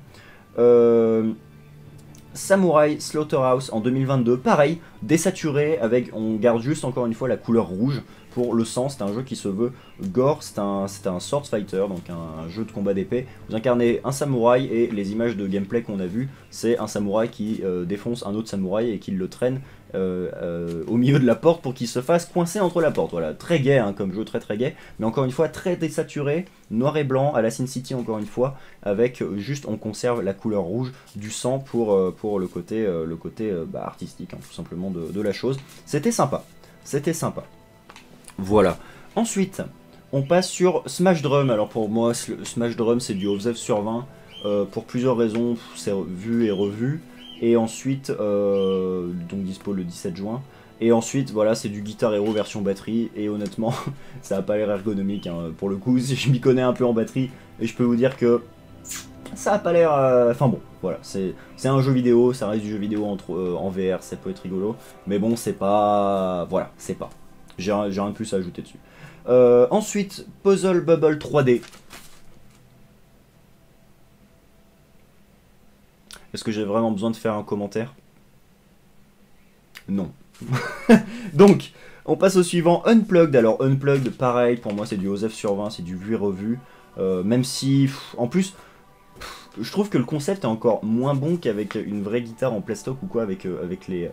Samurai Slaughterhouse en 2022, pareil, désaturé, avec, on garde juste encore une fois la couleur rouge pour le sang. C'est un jeu qui se veut gore, c'est un sword fighter, donc un jeu de combat d'épée. Vous incarnez un samouraï et les images de gameplay qu'on a vues, c'est un samouraï qui défonce un autre samouraï et qui le traîne au milieu de la porte pour qu'il se fasse coincer entre la porte. Voilà, très gai hein, comme jeu, très gai, mais encore une fois très désaturé, noir et blanc à la Sin City encore une fois, avec juste on conserve la couleur rouge du sang pour le côté bah, artistique hein, tout simplement de la chose. C'était sympa, c'était sympa. Voilà. Ensuite, on passe sur Smash Drum. Alors pour moi, Smash Drum c'est du OZEF sur 20 pour plusieurs raisons, c'est vu et revu. Et ensuite, donc dispo le 17 juin. Et ensuite, voilà, c'est du Guitar Hero version batterie. Et honnêtement, ça n'a pas l'air ergonomique. Hein. Pour le coup, je m'y connais un peu en batterie. Et je peux vous dire que ça n'a pas l'air... Enfin bon, voilà, c'est un jeu vidéo. Ça reste du jeu vidéo en VR, ça peut être rigolo. Mais bon, c'est pas... Voilà, c'est pas. J'ai rien de plus à ajouter dessus. Ensuite, Puzzle Bubble 3D. Est-ce que j'ai vraiment besoin de faire un commentaire? Non. Donc, on passe au suivant, Unplugged. Alors, Unplugged, pareil, pour moi, c'est du OZEF sur 20, c'est du vu et revu. Même si, en plus, je trouve que le concept est encore moins bon qu'avec une vraie guitare en playstock ou quoi, avec les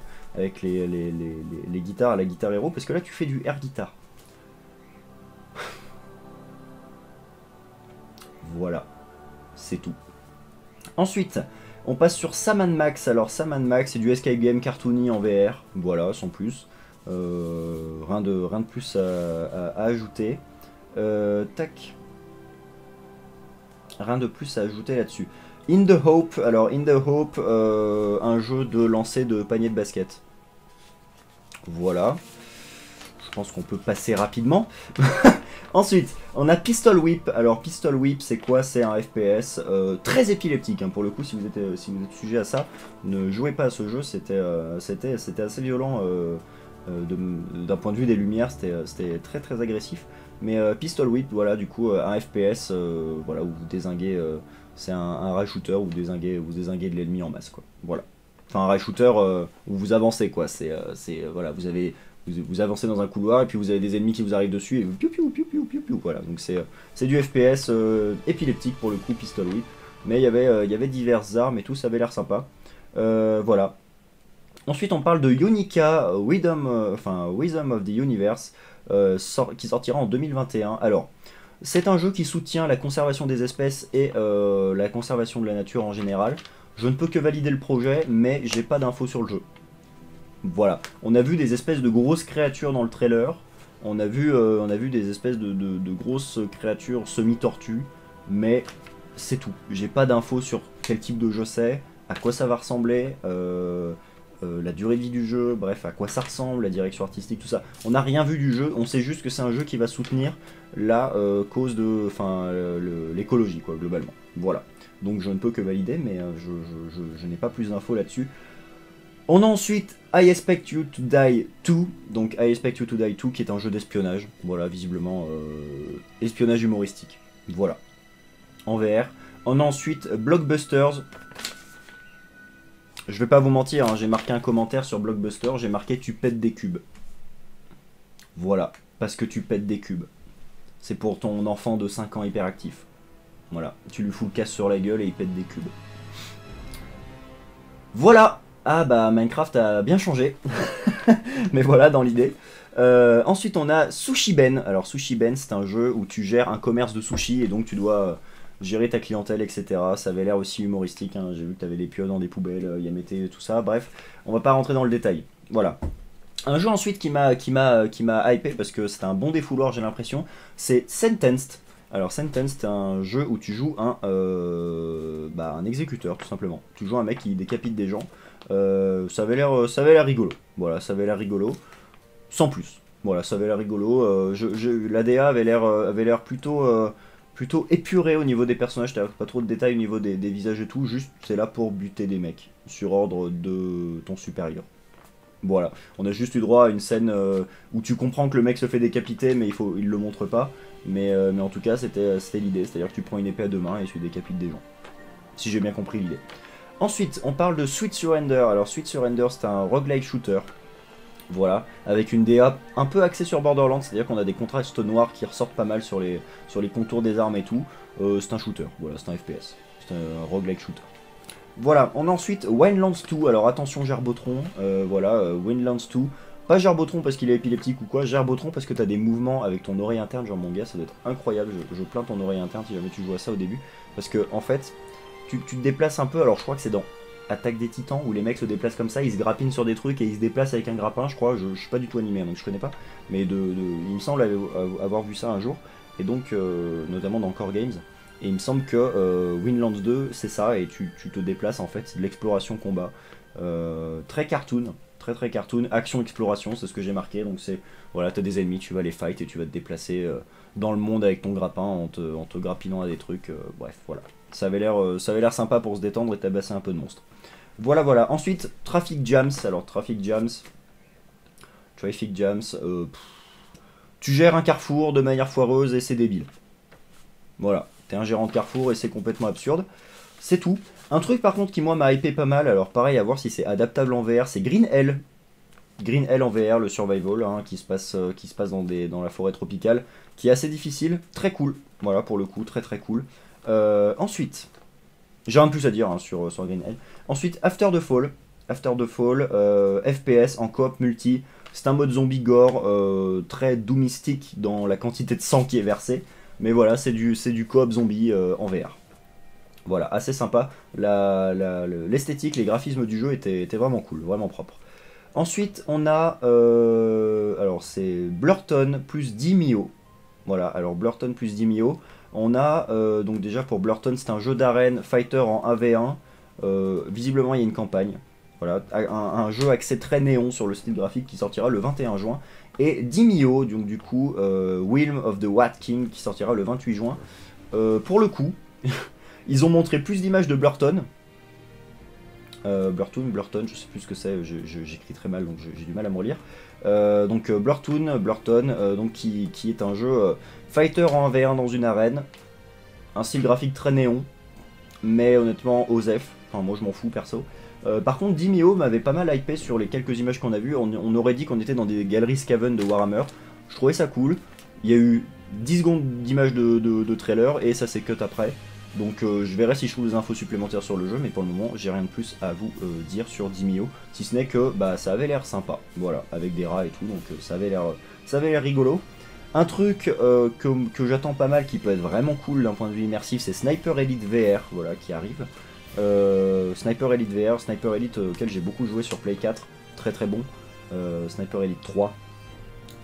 guitares à la Guitar Hero, parce que là, tu fais du air guitar. Voilà, c'est tout. Ensuite, on passe sur Sam & Max. Alors Sam & Max, c'est du escape game cartoony en VR, voilà, sans plus. Rien de plus à ajouter. Tac. Rien de plus à ajouter là-dessus. In the Hope, alors In the Hope, un jeu de lancer de panier de basket. Voilà. Je pense qu'on peut passer rapidement. Ensuite, on a Pistol Whip. Alors Pistol Whip, c'est quoi? C'est un FPS très épileptique. Hein. Pour le coup, si vous êtes sujet à ça, ne jouez pas à ce jeu. C'était assez violent d'un point de vue des lumières. C'était très agressif. Mais Pistol Whip, voilà, du coup, un FPS, voilà, où vous dézinguez, c'est un rail shooter où vous dézinguez de l'ennemi en masse, quoi. Voilà. Enfin, un rail shooter où vous avancez, quoi. Voilà, vous avancez dans un couloir et puis vous avez des ennemis qui vous arrivent dessus et vous piou piou piou piou piou piou, voilà. Donc c'est du FPS épileptique pour le coup, Pistol Whip. Mais il y avait diverses armes et tout, ça avait l'air sympa. Voilà. Ensuite, on parle de Yonica, Wisdom of the Universe, qui sortira en 2021. Alors, c'est un jeu qui soutient la conservation des espèces et la conservation de la nature en général. Je ne peux que valider le projet, mais j'ai pas d'infos sur le jeu. Voilà. On a vu des espèces de grosses créatures dans le trailer. On a vu des espèces de grosses créatures semi-tortues. Mais c'est tout. J'ai pas d'infos sur quel type de jeu c'est, à quoi ça va ressembler, la durée de vie du jeu, bref, à quoi ça ressemble, la direction artistique, tout ça. On n'a rien vu du jeu, on sait juste que c'est un jeu qui va soutenir la cause de... Enfin, l'écologie, quoi, globalement. Voilà. Donc je ne peux que valider, mais je n'ai pas plus d'infos là-dessus. On a ensuite I Expect You to Die 2, donc I Expect You to Die 2 qui est un jeu d'espionnage, voilà, visiblement espionnage humoristique, voilà, en VR. On a ensuite Blockbusters. Je vais pas vous mentir, hein, j'ai marqué un commentaire sur Blockbuster, j'ai marqué tu pètes des cubes. Voilà, parce que tu pètes des cubes. C'est pour ton enfant de 5 ans hyperactif. Voilà, tu lui fous le casse sur la gueule et il pète des cubes. Voilà. Ah bah Minecraft a bien changé. Mais voilà dans l'idée. Ensuite on a Sushi Ben. Alors Sushi Ben c'est un jeu où tu gères un commerce de sushi et donc tu dois gérer ta clientèle, etc. Ça avait l'air aussi humoristique, hein. J'ai vu que tu avais des piottes dans des poubelles, Yamete, tout ça. Bref, on va pas rentrer dans le détail. Voilà. Un jeu ensuite qui m'a hypé parce que c'était un bon défouloir, j'ai l'impression, c'est Sentenced. Alors Sentenced, c'est un jeu où tu joues un exécuteur tout simplement. Tu joues un mec qui décapite des gens. Ça avait l'air rigolo. Voilà, ça avait l'air rigolo. Sans plus. Voilà, ça avait l'air rigolo. L'ADA avait l'air plutôt épuré au niveau des personnages. T'as pas trop de détails au niveau des visages et tout. Juste, c'est là pour buter des mecs sur ordre de ton supérieur. Voilà, on a juste eu droit à une scène où tu comprends que le mec se fait décapiter, mais il le montre pas. Mais en tout cas, c'était l'idée, c'est-à-dire que tu prends une épée à deux mains et tu décapites des gens. Si j'ai bien compris l'idée. Ensuite, on parle de Sweet Surrender. Alors, Sweet Surrender, c'est un roguelike shooter. Voilà, avec une DA un peu axée sur Borderlands, c'est-à-dire qu'on a des contrastes noirs qui ressortent pas mal sur les contours des armes et tout. C'est un shooter, voilà, c'est un FPS. C'est un roguelike shooter. Voilà, on a ensuite Winelands 2, alors attention Gerbotron, voilà, Winelands 2, pas Gerbotron parce qu'il est épileptique ou quoi, Gerbotron parce que t'as des mouvements avec ton oreille interne, genre mon gars, ça doit être incroyable, je plains ton oreille interne si jamais tu joues à ça au début, parce que en fait, tu te déplaces un peu, alors je crois que c'est dans Attaque des Titans, où les mecs se déplacent comme ça, ils se grappinent sur des trucs et ils se déplacent avec un grappin, je crois, je suis pas du tout animé, donc je connais pas, mais il me semble avoir vu ça un jour, et donc, notamment dans Core Games. Et il me semble que Winelands 2, c'est ça, et tu te déplaces en fait, c'est de l'exploration combat. Très cartoon, très cartoon, action-exploration, c'est ce que j'ai marqué. Donc c'est, voilà, t'as des ennemis, tu vas les fight et tu vas te déplacer dans le monde avec ton grappin en te grappinant à des trucs. Bref, voilà. Ça avait l'air sympa pour se détendre et tabasser un peu de monstres. Voilà. Ensuite, Traffic Jams. Alors, Traffic Jams, tu gères un carrefour de manière foireuse et c'est débile. Voilà. T'es un gérant de Carrefour et c'est complètement absurde. C'est tout. Un truc par contre qui moi m'a hypé pas mal, alors pareil à voir si c'est adaptable en VR, c'est Green Hell. Green Hell en VR, le survival, hein, qui se passe dans la forêt tropicale, qui est assez difficile, très cool. Voilà pour le coup, très cool. Ensuite, j'ai rien de plus à dire hein, sur Green Hell. Ensuite, After the Fall, FPS en coop multi. C'est un mode zombie gore très doomistique dans la quantité de sang qui est versé. Mais voilà, c'est du coop zombie en VR. Voilà, assez sympa. L'esthétique, les graphismes du jeu étaient vraiment cool, vraiment propres. Ensuite, on a... alors, c'est Blurton plus 10 Mio. Voilà, alors Blurton plus 10 Mio. On a, donc déjà pour Blurton, c'est un jeu d'arène fighter en 1v1. Visiblement, il y a une campagne. Voilà, un jeu axé très néon sur le style graphique qui sortira le 21 juin. Et Dimio, donc du coup, Wilm of the Wat King qui sortira le 28 juin. Pour le coup, ils ont montré plus d'images de Blurton. Blurton, je sais plus ce que c'est, j'écris très mal donc j'ai du mal à me relire. Donc Blurton, donc qui est un jeu fighter en 1v1 dans une arène. Un style graphique très néon, mais honnêtement OSEF, enfin moi je m'en fous perso. Par contre, Dimio m'avait pas mal hypé sur les quelques images qu'on a vues. On aurait dit qu'on était dans des galeries Skaven de Warhammer. Je trouvais ça cool. Il y a eu 10 secondes d'images de trailer et ça s'est cut après. Donc je verrai si je trouve des infos supplémentaires sur le jeu, mais pour le moment, j'ai rien de plus à vous dire sur Dimio. Si ce n'est que bah, ça avait l'air sympa, voilà, avec des rats et tout, donc ça avait l'air rigolo. Un truc que j'attends pas mal, qui peut être vraiment cool d'un point de vue immersif, c'est Sniper Elite VR, voilà, qui arrive. Sniper Elite VR, Sniper Elite auquel j'ai beaucoup joué sur Play 4, très bon. Sniper Elite 3,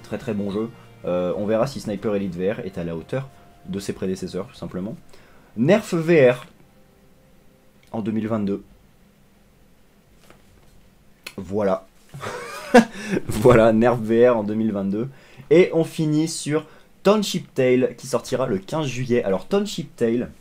très bon jeu. On verra si Sniper Elite VR est à la hauteur de ses prédécesseurs, tout simplement. Nerf VR en 2022. Voilà. Voilà, Nerf VR en 2022. Et on finit sur Township Tale qui sortira le 15 juillet. Alors Township Tale,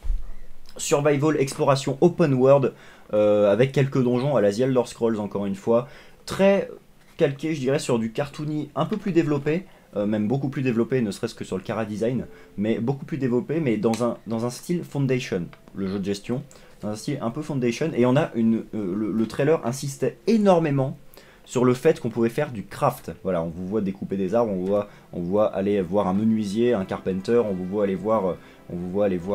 Survival, exploration, open world, avec quelques donjons à la The Elder Scrolls encore une fois. Très calqué, je dirais, sur du cartoony un peu plus développé, même beaucoup plus développé, ne serait-ce que sur le Chara Design, mais beaucoup plus développé, mais dans un style Foundation, le jeu de gestion, dans un style un peu Foundation, et on a le trailer insistait énormément sur le fait qu'on pouvait faire du craft. Voilà, on vous voit découper des arbres, on vous voit aller voir un menuisier, un carpenter, on vous voit aller voir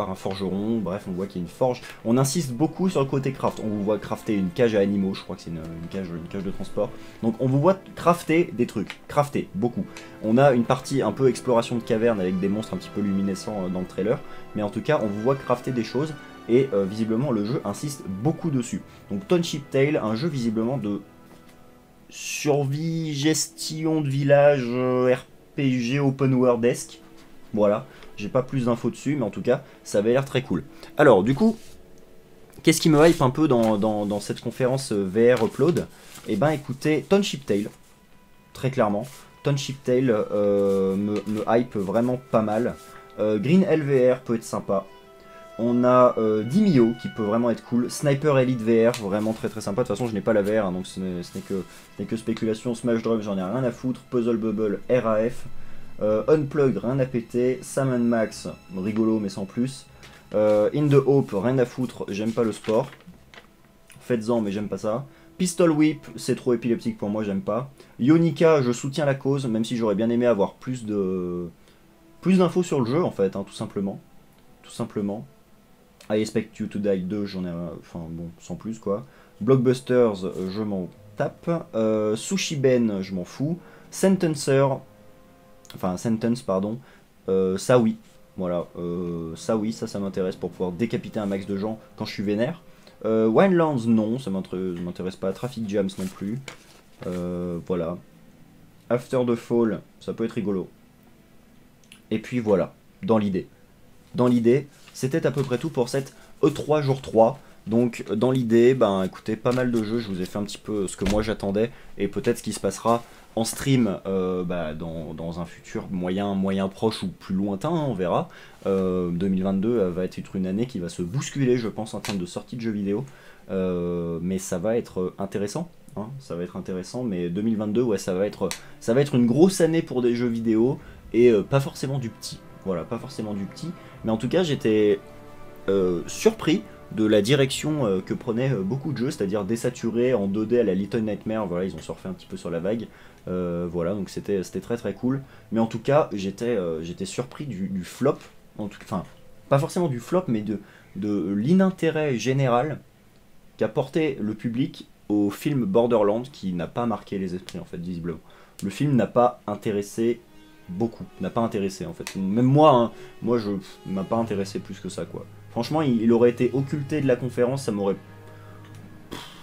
un forgeron, bref, on voit qu'il y a une forge. On insiste beaucoup sur le côté craft. On vous voit crafter une cage à animaux, je crois que c'est une cage de transport. Donc on vous voit crafter des trucs, crafter, beaucoup. On a une partie un peu exploration de caverne avec des monstres un petit peu luminescents dans le trailer, mais en tout cas, on vous voit crafter des choses, et visiblement le jeu insiste beaucoup dessus. Donc Township Tale, un jeu visiblement de survie, gestion de village, RPG open world-esque. Voilà, j'ai pas plus d'infos dessus, mais en tout cas, ça avait l'air très cool. Alors, du coup, qu'est-ce qui me hype un peu dans cette conférence VR Upload? Eh ben, écoutez, Township Tale, très clairement. Township Tale me hype vraiment pas mal. Green LVR peut être sympa. On a Dimio qui peut vraiment être cool. Sniper Elite VR, vraiment très très sympa. De toute façon, je n'ai pas la VR, hein, donc ce n'est que spéculation. Smash Drop, j'en ai rien à foutre. Puzzle Bubble, RAF. Unplugged, rien à péter. Sam & Max, rigolo mais sans plus. In the Hope, rien à foutre, j'aime pas le sport. Faites-en, mais j'aime pas ça. Pistol Whip, c'est trop épileptique pour moi, j'aime pas. Ionica, je soutiens la cause, même si j'aurais bien aimé avoir plus d'infos sur le jeu en fait, hein, tout simplement. Tout simplement. I Expect You to Die 2, j'en ai enfin bon, sans plus quoi. Blockbusters, je m'en tape. Sushi Ben, je m'en fous. Sentence, pardon. Ça oui, voilà. Ça oui, ça m'intéresse pour pouvoir décapiter un max de gens quand je suis vénère. Winelands, non, ça m'intéresse pas. Traffic Jams non plus. Voilà. After the Fall, ça peut être rigolo. Et puis voilà, dans l'idée. C'était à peu près tout pour cette E3 jour 3. Donc dans l'idée, ben écoutez, pas mal de jeux, je vous ai fait un petit peu ce que moi j'attendais, et peut-être ce qui se passera en stream dans un futur moyen proche ou plus lointain, hein, on verra. 2022 va être une année qui va se bousculer, je pense, en termes de sortie de jeux vidéo. Mais ça va être intéressant. Hein, ça va être intéressant, mais 2022, ouais, ça va être une grosse année pour des jeux vidéo, et pas forcément du petit. Voilà, pas forcément du petit, mais en tout cas j'étais surpris de la direction que prenaient beaucoup de jeux, c'est-à-dire désaturé en 2D à la Little Nightmare. Voilà, ils ont surfé un petit peu sur la vague. Voilà, donc c'était très très cool. Mais en tout cas, j'étais surpris du flop, enfin, pas forcément du flop, mais de l'inintérêt général qu'a porté le public au film Borderlands, qui n'a pas marqué les esprits en fait, visiblement. Le film n'a pas intéressé beaucoup, n'a pas intéressé en fait. Même moi, hein, je m'a pas intéressé plus que ça quoi. Franchement, il aurait été occulté de la conférence, ça m'aurait...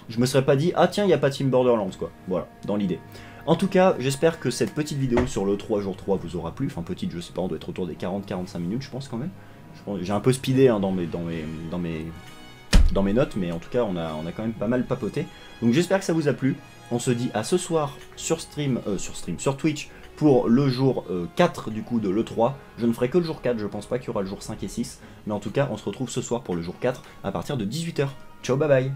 Je me serais pas dit, ah tiens, il n'y a pas Team Borderlands quoi. Voilà, dans l'idée. En tout cas, j'espère que cette petite vidéo sur le 3 jour 3 vous aura plu. Enfin, petite, je sais pas, on doit être autour des 40-45 minutes, je pense quand même. J'ai un peu speedé hein, dans mes notes, mais en tout cas, on a quand même pas mal papoté. Donc j'espère que ça vous a plu. On se dit à ce soir sur Twitch, pour le jour 4 du coup de l'E3. Je ne ferai que le jour 4, je pense pas qu'il y aura le jour 5 et 6. Mais en tout cas, on se retrouve ce soir pour le jour 4 à partir de 18 h. Ciao, bye bye.